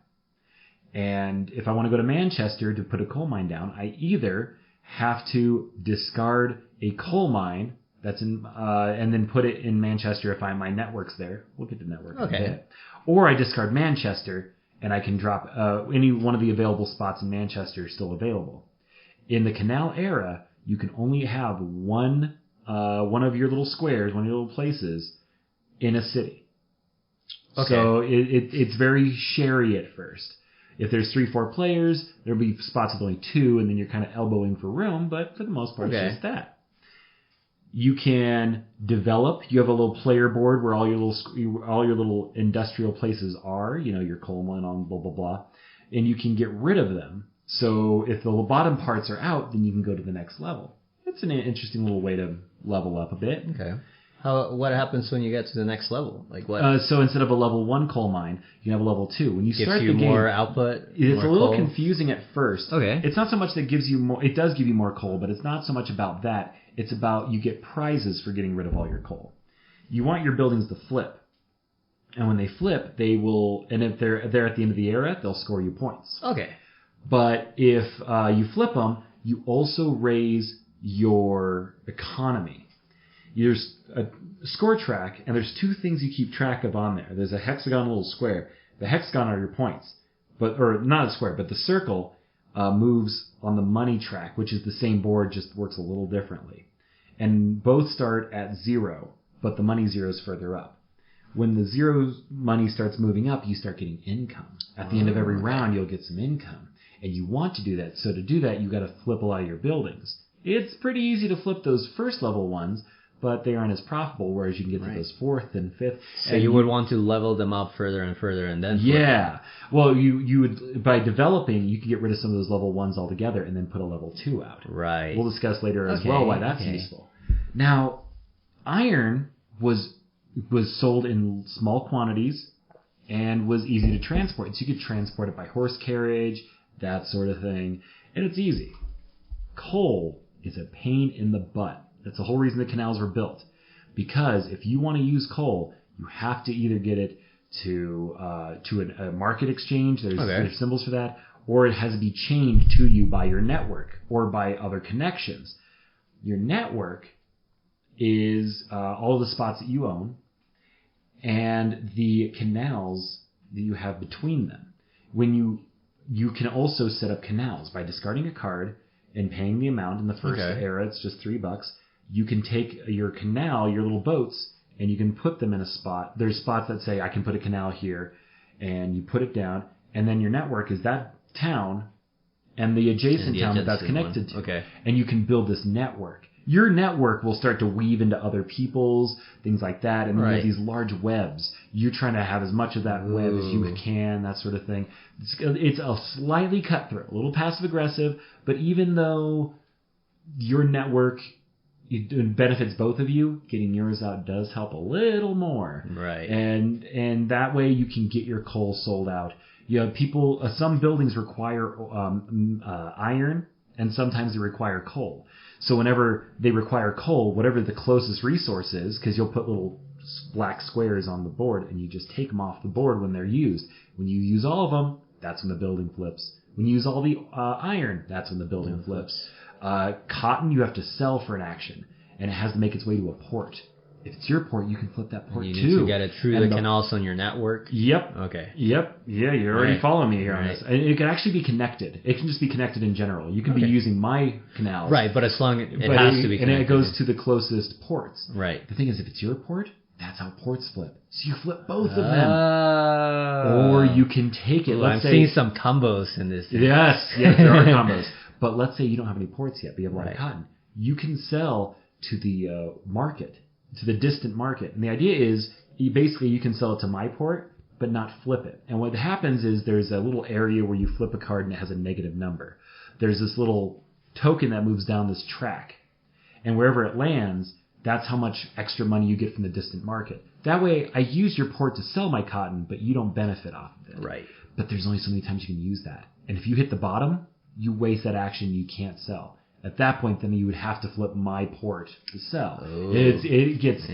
S1: And if I want to go to Manchester to put a coal mine down, I either have to discard a coal mine that's in, and then put it in Manchester if my network's there. We'll get to network in a bit. Or I discard Manchester, and I can drop any one of the available spots in Manchester still available. In the Canal era, you can only have one of your little squares, one of your little places, in a city. Okay. So it's very sharey at first. If there's 3-4 players, there'll be spots with only 2, and then you're kind of elbowing for room, but for the most part, it's just that. You can develop. You have a little player board where all your little industrial places are. Your coal mine on blah blah blah, and you can get rid of them. So if the bottom parts are out, then you can go to the next level. It's an interesting little way to level up a bit.
S2: Okay. What happens when you get to the next level? Like what?
S1: So instead of a level 1 coal mine, you have a level 2. When you start the game,
S2: more output.
S1: It's
S2: more
S1: a little
S2: coal.
S1: Confusing at first.
S2: Okay.
S1: It's not so much that gives you more. It does give you more coal, but it's not so much about that. It's about you get prizes for getting rid of all your coal. You want your buildings to flip, and when they flip, they will. And if they're at the end of the era, they'll score you points.
S2: Okay.
S1: But if you flip them, you also raise your economy. There's a score track, and there's 2 things you keep track of on there. There's a hexagon and a little square. The hexagon are your points, or not a square, but the circle moves on the money track, which is the same board, just works a little differently. And both start at 0, but the money 0 is further up. When the 0 money starts moving up, you start getting income. At the end of every round, you'll get some income. And you want to do that. So to do that, you've got to flip a lot of your buildings. It's pretty easy to flip those first level ones, but they aren't as profitable, whereas you can get to those 4th and 5th.
S2: So you would want to level them up further and further and then flip them.
S1: Well, you would, by developing, you could get rid of some of those level 1s altogether and then put a level 2 out.
S2: Right.
S1: We'll discuss later as well why that's useful. Now, iron was sold in small quantities and was easy to transport. So you could transport it by horse carriage, that sort of thing, and it's easy. Coal is a pain in the butt. That's the whole reason the canals were built. Because if you want to use coal, you have to either get it to a market exchange, there's symbols for that, or it has to be chained to you by your network or by other connections. Your network is all the spots that you own and the canals that you have between them. When you can also set up canals by discarding a card and paying the amount. In the first era, it's just $3. You can take your canal, your little boats, and you can put them in a spot. There's spots that say, I can put a canal here, and you put it down, and then your network is that town and the adjacent town that's connected to.
S2: Okay.
S1: And you can build this network. Your network will start to weave into other people's, things like that, and then you have these large webs. You're trying to have as much of that web as you can, that sort of thing. It's a slightly cutthroat, a little passive-aggressive, but even though your network it benefits both of you, getting yours out does help a little more.
S2: Right.
S1: And that way you can get your coal sold out. You have people, some buildings require iron, and sometimes they require coal. So whenever they require coal, whatever the closest resource is, because you'll put little black squares on the board, and you just take them off the board when they're used. When you use all of them, that's when the building flips. When you use all the iron, that's when the building flips. Cotton you have to sell for an action, and it has to make its way to a port. If it's your port, you can flip that port too.
S2: You need to get it through the canals on your network.
S1: Yep.
S2: Okay.
S1: Yep. Yeah, you're already following me here on this. And it can actually be connected. It can just be connected in general. You can be using my canals.
S2: Right, but as long as it has to be connected.
S1: And it goes to the closest ports.
S2: Right.
S1: The thing is, if it's your port, that's how ports flip. So you flip both of them. Or you can take it.
S2: I'm seeing some combos in this.
S1: Yes, there are combos. But let's say you don't have any ports yet, but you have a lot of cotton. You can sell to the market, to the distant market. And the idea is, you can sell it to my port, but not flip it. And what happens is there's a little area where you flip a card and it has a negative number. There's this little token that moves down this track. And wherever it lands, That's how much extra money you get from the distant market. That way, I use your port to sell my cotton, but you don't benefit off of it.
S2: Right.
S1: But there's only so many times you can use that. And if you hit the bottom, you waste that action, you can't sell. At that point, then you would have to flip my port to sell.
S2: Oh.
S1: It gets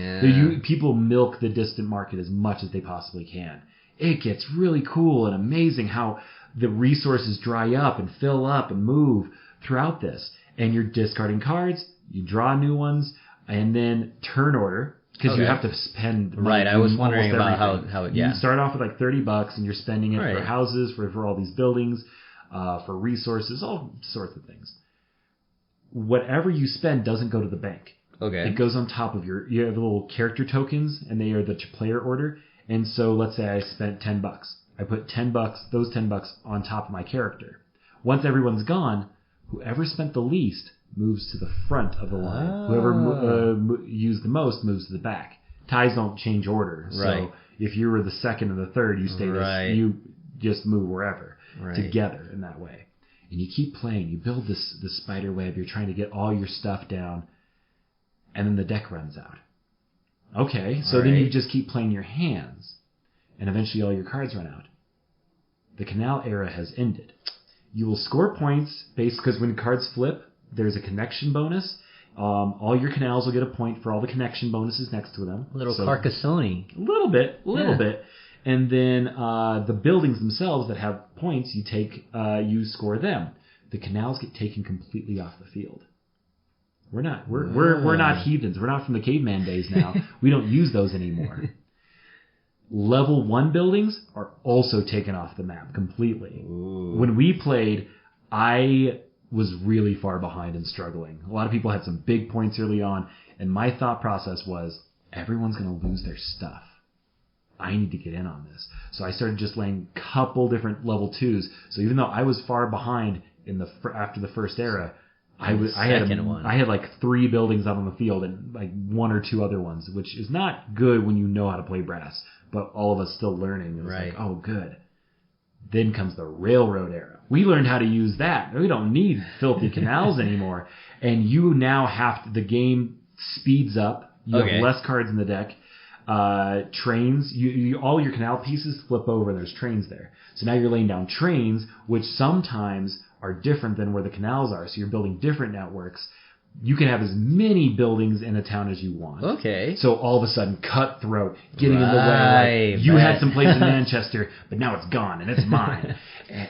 S1: people milk the distant market as much as they possibly can. It gets really cool and amazing how the resources dry up and fill up and move throughout this. And you're discarding cards, you draw new ones, and then turn order, because you have to spend money.
S2: Right, I was wondering about how it,
S1: You start off with like $30 and you're spending it for houses, for all these buildings, for resources, all sorts of things. Whatever you spend doesn't go to the bank.
S2: Okay.
S1: It goes on top of you have little character tokens, and they are the player order. And so let's say I spent $10. I put those $10 on top of my character. Once everyone's gone, whoever spent the least moves to the front of the line.
S2: Oh.
S1: Whoever used the most moves to the back. Ties don't change order.
S2: Right.
S1: So if you were the second and the third, you stay you just move wherever together in that way. And you keep playing. You build this spider web. You're trying to get all your stuff down. And then the deck runs out. Okay, so then you just keep playing your hands. And eventually all your cards run out. The canal era has ended. You will score points based, because when cards flip, there's a connection bonus. All your canals will get a point for all the connection bonuses next to them.
S2: A little Carcassonne.
S1: A little bit. And then the buildings themselves that have points, you score them. The canals get taken completely off the field. We're not heathens. We're not from the caveman days now. We don't use those anymore. Level 1 buildings are also taken off the map completely.
S2: Ooh.
S1: When we played, I was really far behind and struggling. A lot of people had some big points early on, and my thought process was, everyone's going to lose their stuff. I need to get in on this. So I started just laying a couple different level 2s. So even though I was far behind after the first era, I had like 3 buildings out on the field and like 1 or 2 other ones, which is not good when you know how to play brass. But all of us still learning. It was like, oh, good. Then comes the railroad era. We learned how to use that. We don't need filthy canals anymore. And you now the game speeds up. You have less cards in the deck. Trains, all your canal pieces flip over and there's trains there. So now you're laying down trains, which sometimes are different than where the canals are. So you're building different networks. You can have as many buildings in a town as you want. Okay. So all of a sudden, cutthroat, getting in the way. Like, you had some place in Manchester, but now it's gone and it's mine. And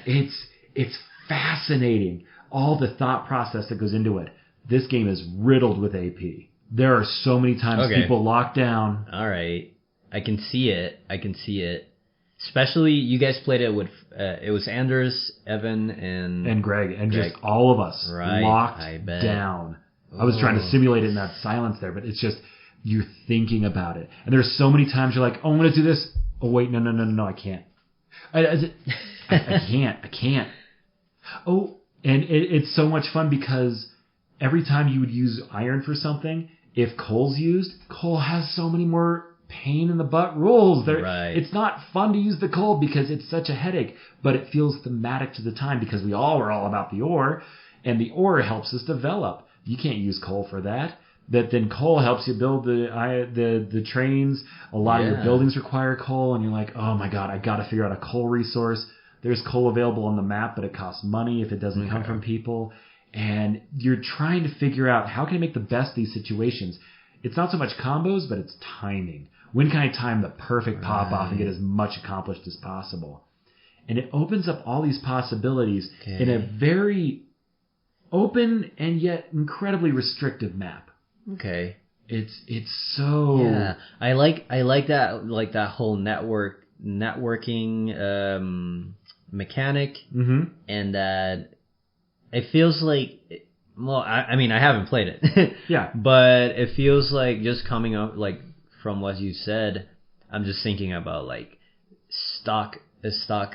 S1: it's fascinating. All the thought process that goes into it. This game is riddled with AP. There are so many times people lock down.
S2: All right. I can see it. Especially, you guys played it with, it was Anders, Evan, and
S1: Greg. And just all of us locked down. I was trying to simulate it in that silence there, but it's just, you're thinking about it. And there's so many times you're like, oh, I'm going to do this. Oh, wait, no, I can't. I can't. Oh, and it's so much fun because every time you would use iron for something, if coal's used, coal has so many more pain in the butt rules. It's not fun to use the coal because it's such a headache, but it feels thematic to the time because we all were all about the ore, and the ore helps us develop. You can't use coal for that. But then coal helps you build the trains. A lot of your buildings require coal, and you're like, oh my god, I got to figure out a coal resource. There's coal available on the map, but it costs money if it doesn't come from people. And you're trying to figure out how can I make the best of these situations. It's not so much combos, but it's timing. When can I time the perfect pop-off and get as much accomplished as possible? And it opens up all these possibilities in a very open and yet incredibly restrictive map.
S2: Okay.
S1: It's so
S2: I like that whole networking mechanic, and that it feels like, well, I mean I haven't played it. But it feels like just coming up like from what you said, I'm just thinking about like stock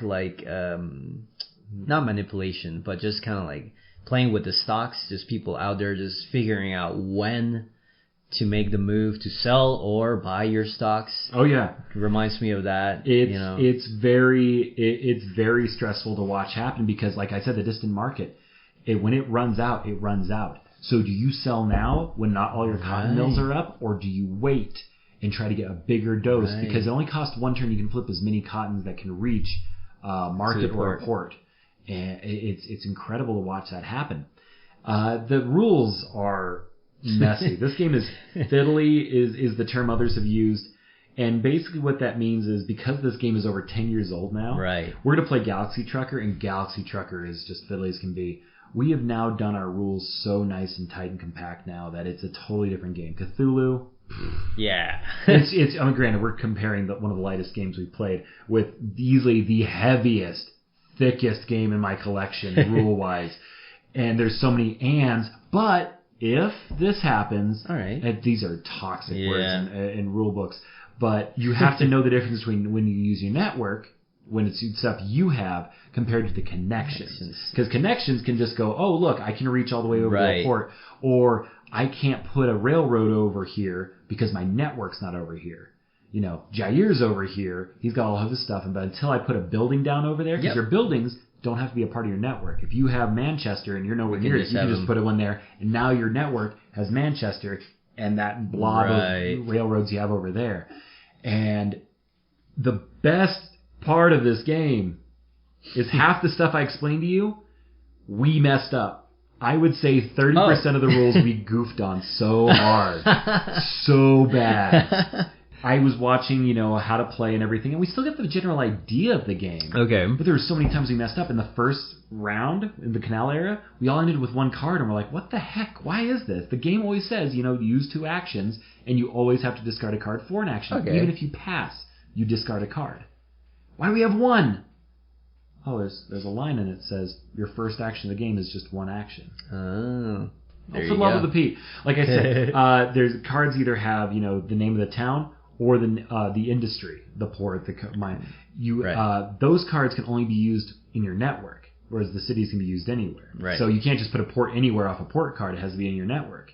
S2: like not manipulation, but just kind of like playing with the stocks, just people out there just figuring out when to make the move to sell or buy your stocks.
S1: Oh yeah,
S2: it reminds me of that.
S1: It's very stressful to watch happen because, like I said, the distant market, when it runs out, it runs out. So do you sell now when not all your cotton mills are up, or do you wait and try to get a bigger dose? Because it only costs one turn. You can flip as many cottons that can reach market or a port. And it's incredible to watch that happen. The rules are messy. This game is fiddly, is the term others have used. And basically what that means is because this game is over 10 years old now, we're going to play Galaxy Trucker, and Galaxy Trucker is just fiddly as can be. We have now done our rules so nice and tight and compact now that it's a totally different game. Cthulhu, it's I mean, granted, we're comparing one of the lightest games we've played with easily the heaviest, thickest game in my collection, rule-wise. And there's so many ands, but if this happens, and these are toxic words in rule books, but you have to know the difference between when you use your network, when it's stuff you have, compared to the connections. Because connections can just go, oh, look, I can reach all the way over to a port, or I can't put a railroad over here because my network's not over here. You know, Jair's over here, he's got all of his stuff, but until I put a building down over there, because your buildings don't have to be a part of your network. If you have Manchester and you're nowhere near it, you can just put it one there, and now your network has Manchester and that blob of railroads you have over there. And the best part of this game is half the stuff I explained to you, we messed up. I would say 30% of the rules we goofed on so hard. So bad. I was watching, you know, how to play and everything, and we still get the general idea of the game. But there were so many times we messed up. In the first round, in the canal area, we all ended with one card, and we're like, what the heck? Why is this? The game always says, you know, use 2 actions, and you always have to discard a card for an action. Even if you pass, you discard a card. Why do we have 1? Oh, there's a line in it that says your first action of the game is just 1 action.
S2: Oh. There
S1: for love of the Pete. Like I said, there's cards either have, you know, the name of the town or the industry, the port, the mine. Those cards can only be used in your network, whereas the cities can be used anywhere. So you can't just put a port anywhere off a port card. It has to be in your network.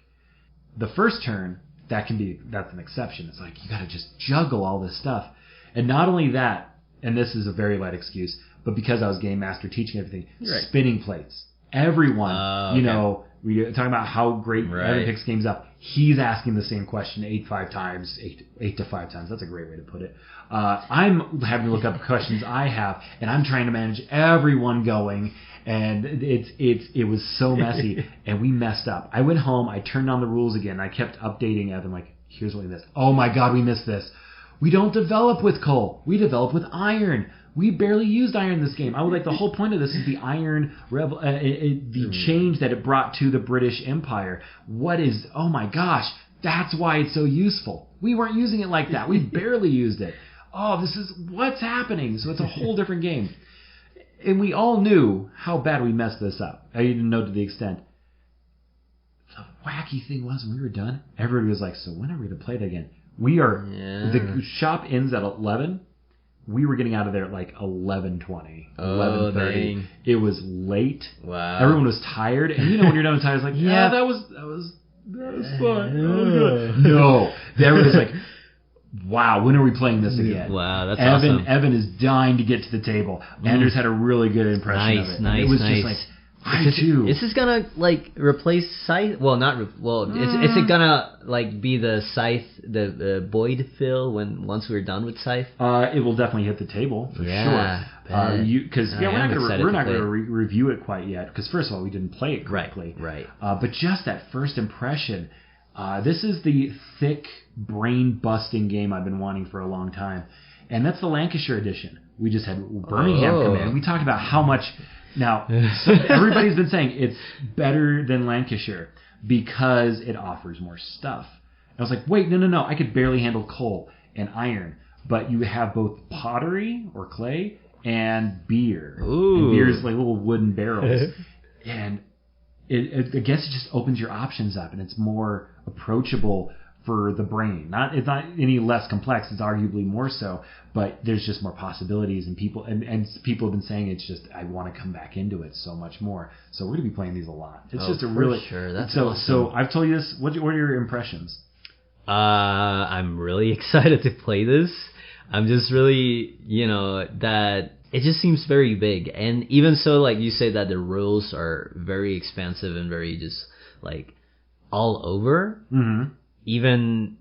S1: The first turn, that's an exception. It's like you got to just juggle all this stuff. And not only that, and this is a very light excuse, but because I was game master teaching everything, spinning plates. Everyone, you know, we're talking about how great Evan picks games up. He's asking the same question 8 to 5 times. That's a great way to put it. I'm having to look up questions I have, and I'm trying to manage everyone going, and it was so messy, and we messed up. I went home, I turned on the rules again, I kept updating Evan, like, here's what we missed. Oh my God, we missed this. We don't develop with coal. We develop with iron. We barely used iron in this game. I would like the whole point of this is the iron, the change that it brought to the British Empire. Oh my gosh, that's why it's so useful. We weren't using it like that. We barely used it. Oh, what's happening? So it's a whole different game. And we all knew how bad we messed this up. I didn't know to the extent. The wacky thing was when we were done, everybody was like, so when are we going to play it again? The shop ends at 11. We were getting out of there at like 11:20, 11:30. It was late. Wow. Everyone was tired, and you know when you're done with tired, it's like, that was fun. No, everyone was like, wow, when are we playing this again?
S2: Wow, that's awesome.
S1: Evan is dying to get to the table. Anders had a really good impression of it. It was just like,
S2: Is this gonna like replace Scythe? Well, is it gonna like be the Scythe, the Boyd fill once we're done with Scythe?
S1: It will definitely hit the table for sure. Because we're not gonna review it quite yet. Because first of all, we didn't play it correctly.
S2: Right.
S1: But just that first impression, this is the thick, brain busting game I've been wanting for a long time, and that's the Lancashire edition. We just had Birmingham come in. We talked about how much. Now, everybody's been saying it's better than Lancashire because it offers more stuff. And I was like, wait, no. I could barely handle coal and iron. But you have both pottery or clay and beer.
S2: Ooh.
S1: And beer is like little wooden barrels. And I guess it just opens your options up and it's more approachable for the brain. It's not any less complex. It's arguably more so, but there's just more possibilities, and people have been saying it's just I want to come back into it so much more. So we're gonna be playing these a lot. It's just a really
S2: sure. That's
S1: awesome.
S2: awesome.
S1: So I've told you this. What are your impressions?
S2: I'm really excited to play this. I'm just really that it just seems very big, and even so, like you say that the rules are very expansive and very just like all over.
S1: Mm-hmm.
S2: Even,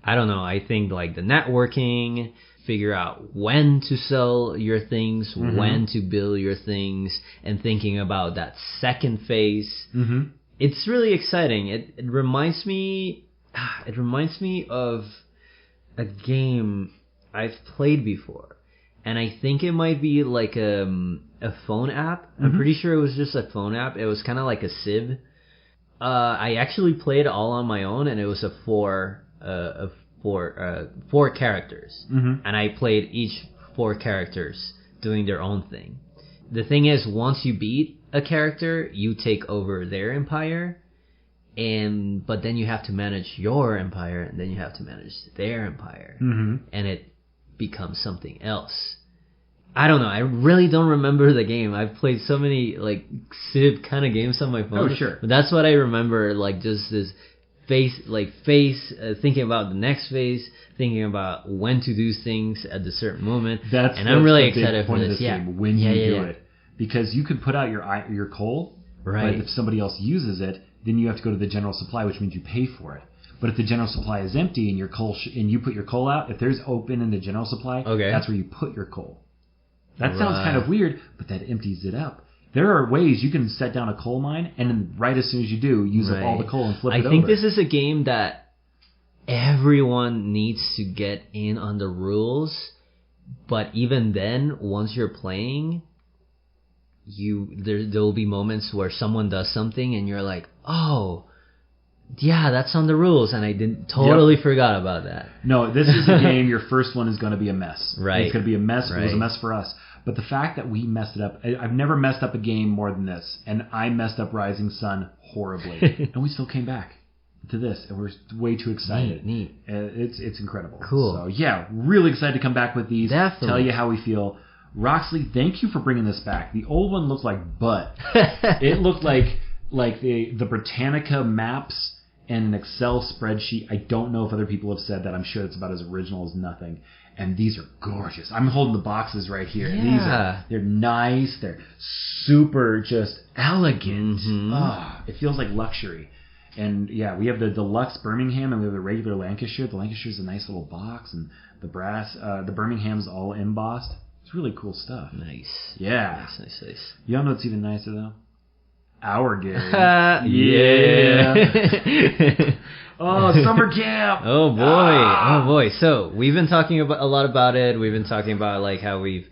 S2: I don't know, I think like the networking, figure out when to sell your things,
S1: Mm-hmm.
S2: when to build your things, and thinking about that second phase.
S1: Mm-hmm.
S2: It's really exciting. It reminds me of a game I've played before. And I think it might be like a phone app.
S1: Mm-hmm.
S2: I'm pretty sure it was just a phone app. It was kind of like a Civ. I actually played all on my own, and it was four characters.
S1: Mm-hmm.
S2: And I played each 4 characters doing their own thing. The thing is, once you beat a character, you take over their empire, but then you have to manage your empire, and then you have to manage their empire,
S1: Mm-hmm.
S2: and it becomes something else. I don't know. I really don't remember the game. I've played so many like Civ kind of games on my phone.
S1: Oh, sure.
S2: But that's what I remember. Like just this phase, thinking about the next phase, thinking about when to do things at a certain moment. I'm really excited for this.
S1: Game, when you do it, because you could put out your coal,
S2: right?
S1: But if somebody else uses it, then you have to go to the general supply, which means you pay for it. But if the general supply is empty and your coal and you put your coal out, if there's open in the general supply, that's where you put your coal. That sounds kind of weird, but that empties it up. There are ways you can set down a coal mine, and then right as soon as you do, use up all the coal and flip it over.
S2: I think this is a game that everyone needs to get in on the rules, but even then, once you're playing, there will be moments where someone does something, and you're like, oh, yeah, that's on the rules, and I totally forgot about that.
S1: No, this is a game, your first one is going to be a mess.
S2: Right.
S1: It's going to be a mess.
S2: Right.
S1: It was a mess for us. But the fact that we messed it up, I've never messed up a game more than this, and I messed up Rising Sun horribly. And we still came back to this, and we're way too excited.
S2: Neat.
S1: It's incredible.
S2: Cool.
S1: So, yeah, really excited to come back with these.
S2: Definitely.
S1: Tell you how we feel. Roxley, thank you for bringing this back. The old one looked like butt. It looked like the Britannica maps and an Excel spreadsheet. I don't know if other people have said that. I'm sure it's about as original as nothing. And these are gorgeous. I'm holding the boxes right here.
S2: Yeah.
S1: They're nice. They're super just elegant.
S2: Mm-hmm.
S1: It feels like luxury. And yeah, we have the deluxe Birmingham and we have the regular Lancashire. The Lancashire's a nice little box, and the brass, the Birmingham's all embossed. It's really cool stuff.
S2: Nice.
S1: Yeah.
S2: Nice.
S1: You know what's even nicer though? Our game.
S2: Yeah.
S1: Oh, summer camp.
S2: Oh boy. So we've been talking a lot about it. We've been talking about like how we've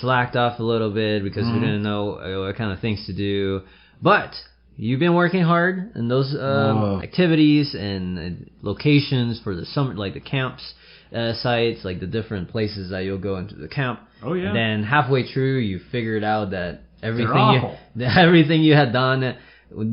S2: slacked off a little bit because we didn't know what kind of things to do. But you've been working hard in those activities and locations for the summer, like the camps sites, like the different places that you'll go into the camp.
S1: Oh yeah.
S2: And then halfway through, you figured out that everything you had done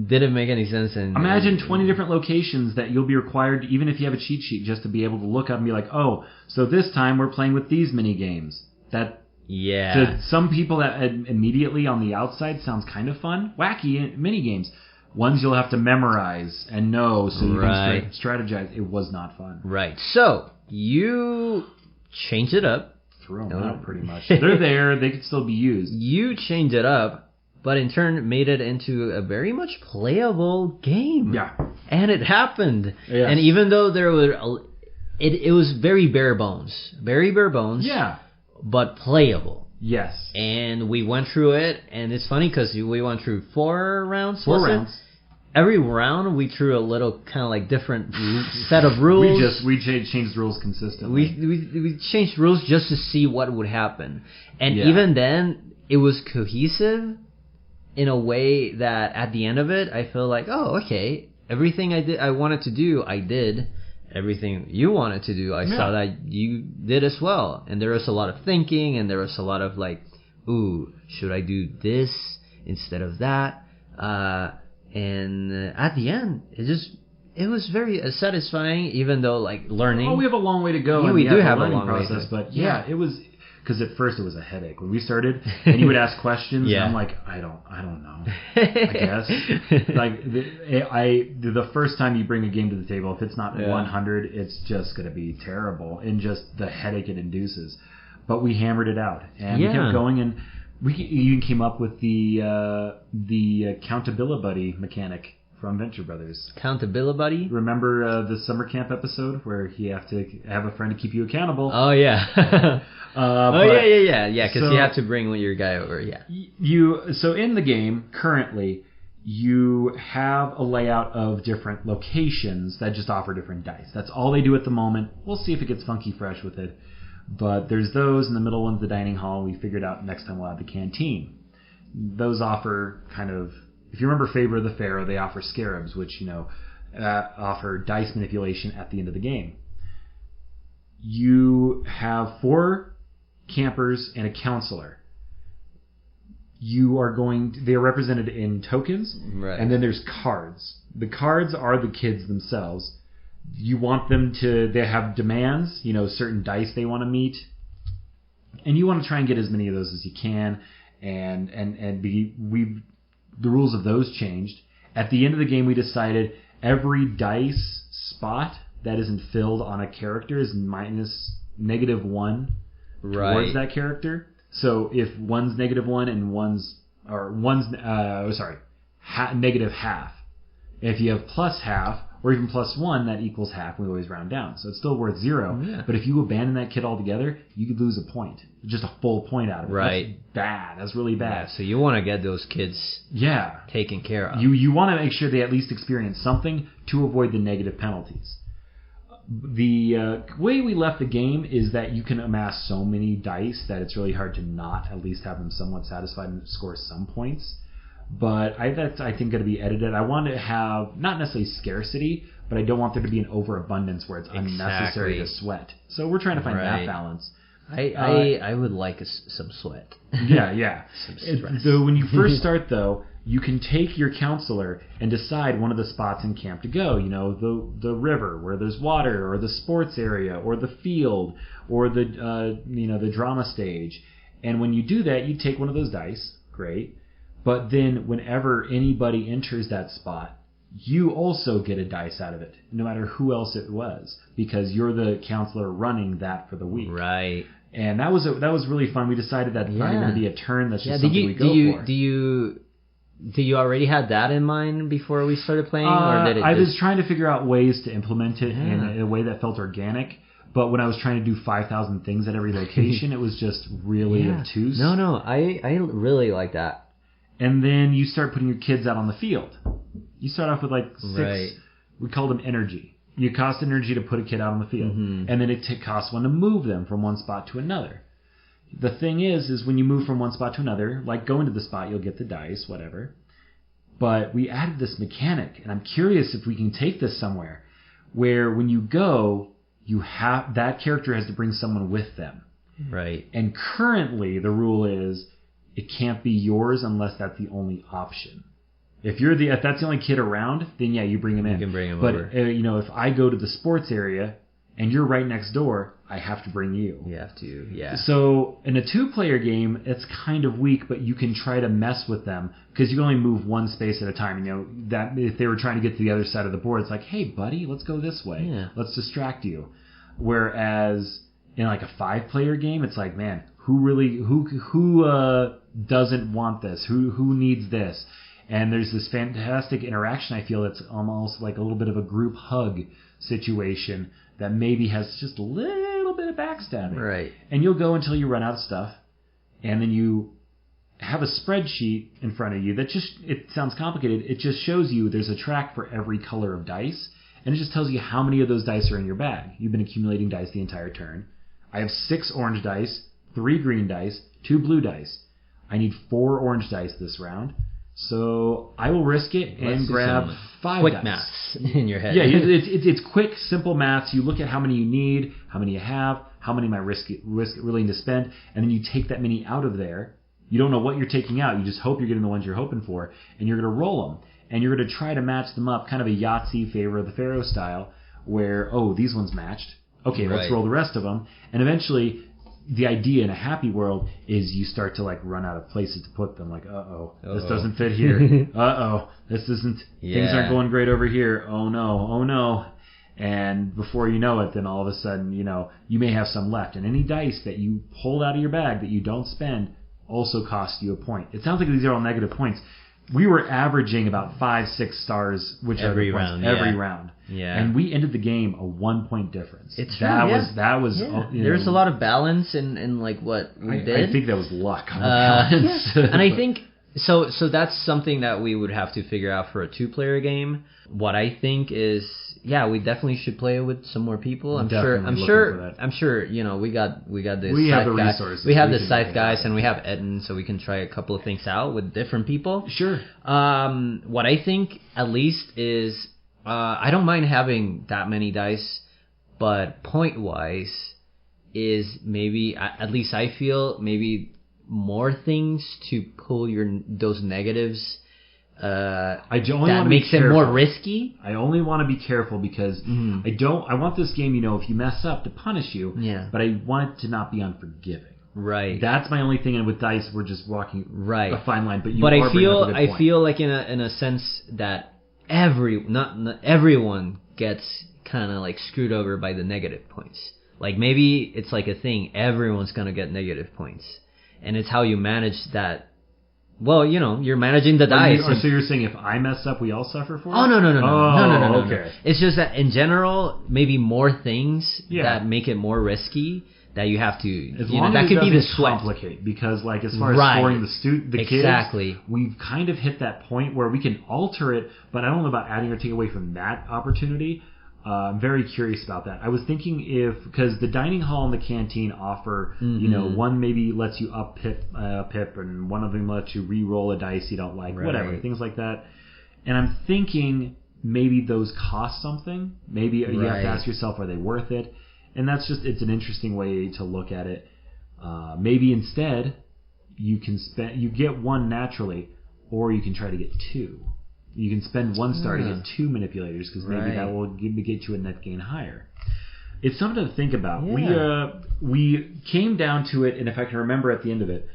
S2: didn't make any sense. And
S1: imagine 20 different locations that you'll be required, even if you have a cheat sheet, just to be able to look up and be like, oh, so this time we're playing with these mini games. That to some people that immediately on the outside sounds kind of fun, wacky mini games. Ones you'll have to memorize and know so you can strategize. It was not fun.
S2: Right. So you changed it up.
S1: Throw them out pretty much. They're there. They could still be used.
S2: You changed it up, but in turn made it into a very much playable game.
S1: Yeah.
S2: And it happened.
S1: Yes.
S2: And even though there were, it was very bare bones. Very bare bones.
S1: Yeah.
S2: But playable.
S1: Yes.
S2: And we went through it, and it's funny because we went through 4 rounds.
S1: 4 rounds.
S2: Every round we threw a little kind of like different set of rules.
S1: We changed rules consistently.
S2: We changed rules just to see what would happen, and even then it was cohesive in a way that at the end of it I feel like, oh, okay, everything I wanted to do I did. Everything you wanted to do I saw that you did as well, and there was a lot of thinking, and there was a lot of like, ooh, should I do this instead of that? And at the end, it was very satisfying, even though like learning.
S1: Oh, we have a long way to go.
S2: Yeah, we do have a long
S1: process,
S2: way.
S1: But yeah, it was because at first it was a headache when we started, and you would ask questions, and I'm like, I don't know. I guess like the first time you bring a game to the table, if it's not 100, it's just going to be terrible, and just the headache it induces. But we hammered it out, and we kept going, and we even came up with the countability mechanic from Venture Brothers.
S2: Accountability?
S1: Remember the summer camp episode where you have to have a friend to keep you accountable?
S2: Oh, yeah. Yeah, because you have to bring your guy over, yeah.
S1: So in the game, currently, you have a layout of different locations that just offer different dice. That's all they do at the moment. We'll see if it gets funky fresh with it. But there's those, and the middle one's the dining hall. We figured out next time we'll have the canteen. Those offer kind of, if you remember Favor of the Pharaoh, they offer scarabs, which, offer dice manipulation at the end of the game. You have 4 campers and a counselor. They are represented in tokens,
S2: right.
S1: And then there's cards. The cards are the kids themselves. You want them they have demands, certain dice they want to meet, and you want to try and get as many of those as you can, the rules of those changed. At the end of the game, we decided every dice spot that isn't filled on a character is minus -1 towards that character. So if one's -1 and one's negative half. If you have plus half or even plus 1, that equals half. We always round down, so it's still worth 0.
S2: Yeah.
S1: But if you abandon that kid altogether, you could lose a point, just a full point out of it.
S2: Right.
S1: That's bad. That's really bad.
S2: Yeah, so you want to get those kids taken care of.
S1: You want to make sure they at least experience something to avoid the negative penalties. The way we left the game is that you can amass so many dice that it's really hard to not at least have them somewhat satisfied and score some points. But that's, I think, going to be edited. I want to have, not necessarily scarcity, but I don't want there to be an overabundance where it's unnecessary to sweat. So we're trying to find that balance.
S2: I would like some sweat.
S1: Yeah.
S2: Some stress.
S1: So when you first start, though, you can take your counselor and decide one of the spots in camp to go. The river where there's water, or the sports area, or the field, or the drama stage. And when you do that, you take one of those dice. Great. But then whenever anybody enters that spot, you also get a dice out of it, no matter who else it was, because you're the counselor running that for the week.
S2: Right.
S1: And that was really fun. We decided that's not even going to be a turn. That's just something we go for.
S2: Do you already had that in mind before we started playing, or did it?
S1: I was trying to figure out ways to implement it in a way that felt organic. But when I was trying to do 5,000 things at every location, it was just really obtuse.
S2: No, I really like that.
S1: And then you start putting your kids out on the field. You start off with 6,
S2: right.
S1: We call them energy. You cost energy to put a kid out on the field.
S2: Mm-hmm.
S1: And then it costs 1 to move them from one spot to another. The thing is when you move from one spot to another, like going to the spot, you'll get the dice, whatever. But we added this mechanic, and I'm curious if we can take this somewhere, where when you go, that character has to bring someone with them.
S2: Right.
S1: And currently the rule is it can't be yours unless that's the only option. If that's the only kid around, then you bring him in.
S2: You can bring him
S1: over.
S2: But
S1: if I go to the sports area and you're right next door, I have to bring you.
S2: You have to, yeah.
S1: So in a 2-player game, it's kind of weak, but you can try to mess with them because you can only move one space at a time. That if they were trying to get to the other side of the board, it's like, hey, buddy, let's go this way.
S2: Yeah.
S1: Let's distract you. Whereas in a 5-player game, it's like, man, who doesn't want this? Who needs this? And there's this fantastic interaction, I feel, that's almost like a little bit of a group hug situation that maybe has just a little bit of backstabbing.
S2: Right.
S1: And you'll go until you run out of stuff, and then you have a spreadsheet in front of you that it sounds complicated. It just shows you there's a track for every color of dice, and it just tells you how many of those dice are in your bag. You've been accumulating dice the entire turn. I have 6 orange dice, 3 green dice, 2 blue dice. I need 4 orange dice this round. So I will risk it and grab 5
S2: quick
S1: dice.
S2: maths in your head.
S1: Yeah, it's quick, simple maths. You look at how many you need, how many you have, how many am I willing to spend, and then you take that many out of there. You don't know what you're taking out. You just hope you're getting the ones you're hoping for, and you're going to roll them. And you're going to try to match them up, kind of a Yahtzee Favor of the Pharaoh style, where, these ones matched. Okay, let's roll the rest of them. And eventually, the idea in a happy world is you start to run out of places to put them. This doesn't fit here. This isn't. Things aren't going great over here. Oh no. And before you know it, then all of a sudden, you may have some left. And any dice that you pulled out of your bag that you don't spend also costs you a point. It sounds like these are all negative points. we were averaging about 5-6 stars,
S2: every round.
S1: Every round.
S2: Yeah.
S1: And we ended the game a 1-point difference.
S2: That
S1: was.
S2: There's a lot of balance in like what we did.
S1: I think that was luck on the balance.
S2: And I think so that's something that we would have to figure out for a 2-player game. What I think is, we definitely should play it with some more people. I'm sure, we got the
S1: have the resources.
S2: We have the Scythe guys, and we have Eden, so we can try a couple of things out with different people.
S1: Sure.
S2: What I think, at least, is I don't mind having that many dice, but point-wise is maybe, at least I feel, maybe more things to pull those negatives. That makes it more risky.
S1: I only want to be careful because I want this game, if you mess up, to punish you.
S2: Yeah.
S1: But I want it to not be unforgiving.
S2: Right.
S1: That's my only thing. And with dice, we're just walking a fine line. But
S2: I feel like in a sense that not everyone gets kind of like screwed over by the negative points. Like maybe it's like a thing. Everyone's gonna get negative points, and it's how you manage that. Well, you're managing the dice.
S1: So you're saying if I mess up, we all suffer for it?
S2: Oh, no.
S1: No. Okay.
S2: It's just that in general, maybe more things that make it more risky that you have to. That could be the sweat.
S1: Complicate because, like, as far as scoring the
S2: kids,
S1: we've kind of hit that point where we can alter it, but I don't know about adding or taking away from that opportunity. I'm very curious about that. I was thinking because the dining hall and the canteen offer, one maybe lets you up pip, and one of them lets you re-roll a dice you don't like, whatever, things like that. And I'm thinking maybe those cost something. Maybe you have to ask yourself, are they worth it? And that's it's an interesting way to look at it. Maybe instead you get one naturally, or you can try to get two. You can spend 1 star to get 2 manipulators because maybe that will get you a net gain higher. It's something to think about. Yeah. We came down to it, and if I can remember at the end of it,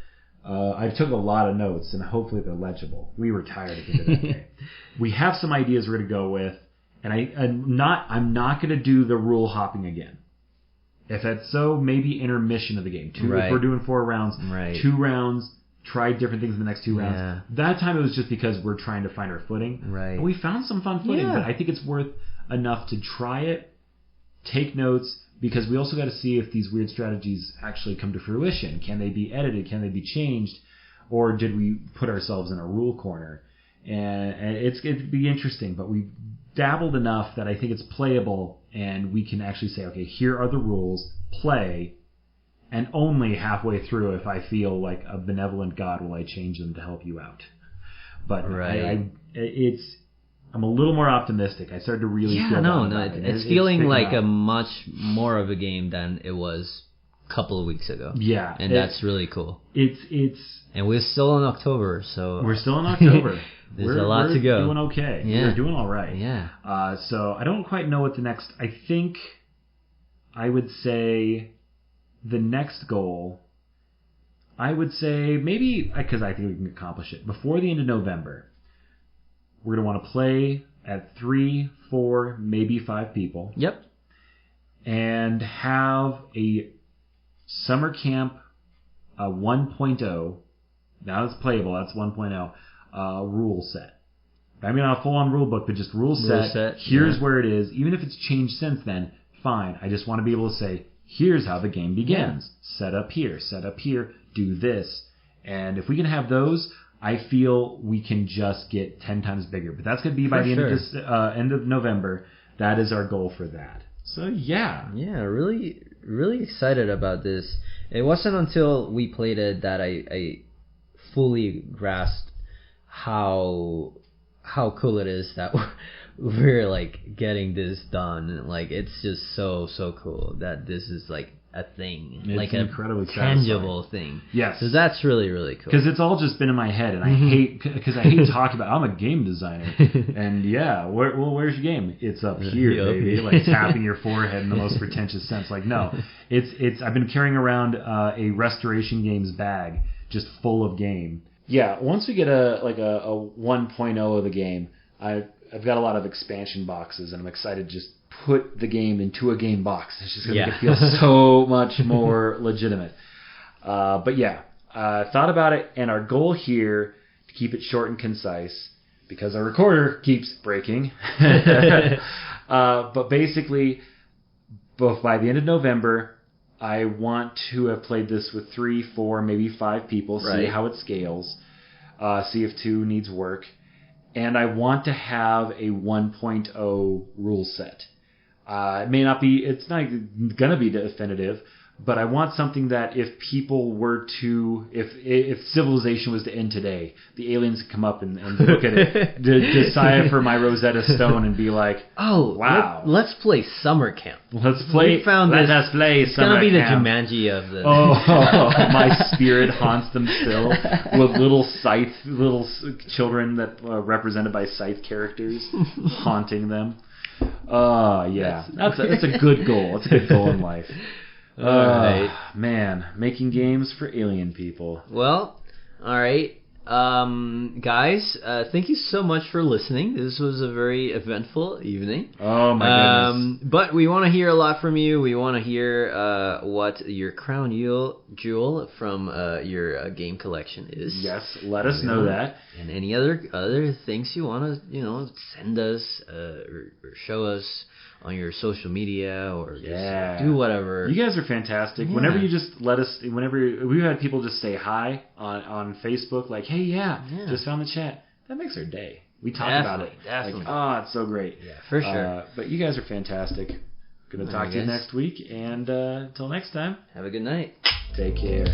S1: I took a lot of notes, and hopefully they're legible. We were tired at the end of that day. We have some ideas we're going to go with, and I'm not going to do the rule hopping again. If that's so, maybe intermission of the game. If we're doing 4 rounds, 2 rounds. Try different things in the next 2 rounds.
S2: Yeah.
S1: That time it was just because we're trying to find our footing.
S2: Right.
S1: And we found some fun footing, but I think it's worth enough to try it, take notes, because we also got to see if these weird strategies actually come to fruition. Can they be edited? Can they be changed? Or did we put ourselves in a rule corner? And it'd be interesting, but we dabbled enough that I think it's playable, and we can actually say, okay, here are the rules, play. And only halfway through, if I feel like a benevolent God, will I change them to help you out. But I'm a little more optimistic. I started to really feel
S2: it's feeling like a much more of a game than it was a couple of weeks ago.
S1: Yeah,
S2: and that's really cool.
S1: And
S2: we're still in October, so
S1: we're still in October.
S2: There's a lot to go.
S1: We're doing okay.
S2: Yeah.
S1: We're doing all right.
S2: Yeah.
S1: So I don't quite know what the next. I think I would say. The next goal, I would say maybe, because I think we can accomplish it, before the end of November, we're going to want to play at 3, 4, maybe 5 people.
S2: Yep.
S1: And have a summer camp 1.0, now it's playable, that's 1.0, rule set. I mean, not a full-on rule book, but just rule set. Here's where it is. Even if it's changed since then, fine. I just want to be able to say, here's how the game begins. Set up here, do this. And if we can have those, I feel we can just get 10 times bigger. But that's going to be by the end of November. That is our goal for that. So, yeah.
S2: Yeah, really, really excited about this. It wasn't until we played it that I fully grasped how cool it is that we're like getting this done. Like, it's just so cool that this is like a thing,
S1: it's
S2: like
S1: incredibly
S2: a tangible thing.
S1: Yes,
S2: so that's really cool.
S1: Because it's all just been in my head, and I hate talking about. I'm a game designer, and where's your game? It's up here, baby. Like tapping your forehead in the most pretentious sense. Like, no, it's. I've been carrying around a Restoration Games bag just full of game. Yeah, once we get a 1.0 of the game, I've got a lot of expansion boxes, and I'm excited to just put the game into a game box. It's just going to make it feel so much more legitimate. But yeah, thought about it, and our goal here, to keep it short and concise because our recorder keeps breaking. But basically, both by the end of November, I want to have played this with 3, 4, maybe 5 people, see how it scales, see if 2 needs work. And I want to have a 1.0 rule set. It may not be, it's not going to be definitive, but I want something that if people were to, if civilization was to end today, the aliens could come up and look at it, decipher my Rosetta Stone and be like,
S2: oh, wow. Let's play summer camp.
S1: Let's play
S2: we found
S1: let
S2: this.
S1: us play
S2: It's
S1: summer
S2: going to be
S1: camp.
S2: the Jumanji of the...
S1: my spirit haunts them still with little children that are represented by scythe characters haunting them. That's a good goal. It's a good goal in life.
S2: Alright.
S1: Man, making games for alien people.
S2: Well, alright. Guys, thank you so much for listening. This was a very eventful evening.
S1: Oh my goodness.
S2: But we want to hear a lot from you. We want to hear what your crown jewel from your game collection is.
S1: Yes, let us know that.
S2: And any other things you want to, send us or show us on your social media or just do whatever.
S1: You guys are fantastic.
S2: Yeah.
S1: Whenever you just let us, we've had people just say hi on Facebook, like, hey, just found the chat. That makes our day. We talk about it.
S2: Definitely.
S1: Like, it's so great.
S2: Yeah, for sure.
S1: But you guys are fantastic. Going to talk to you next week. And until next time.
S2: Have a good night.
S1: Take care.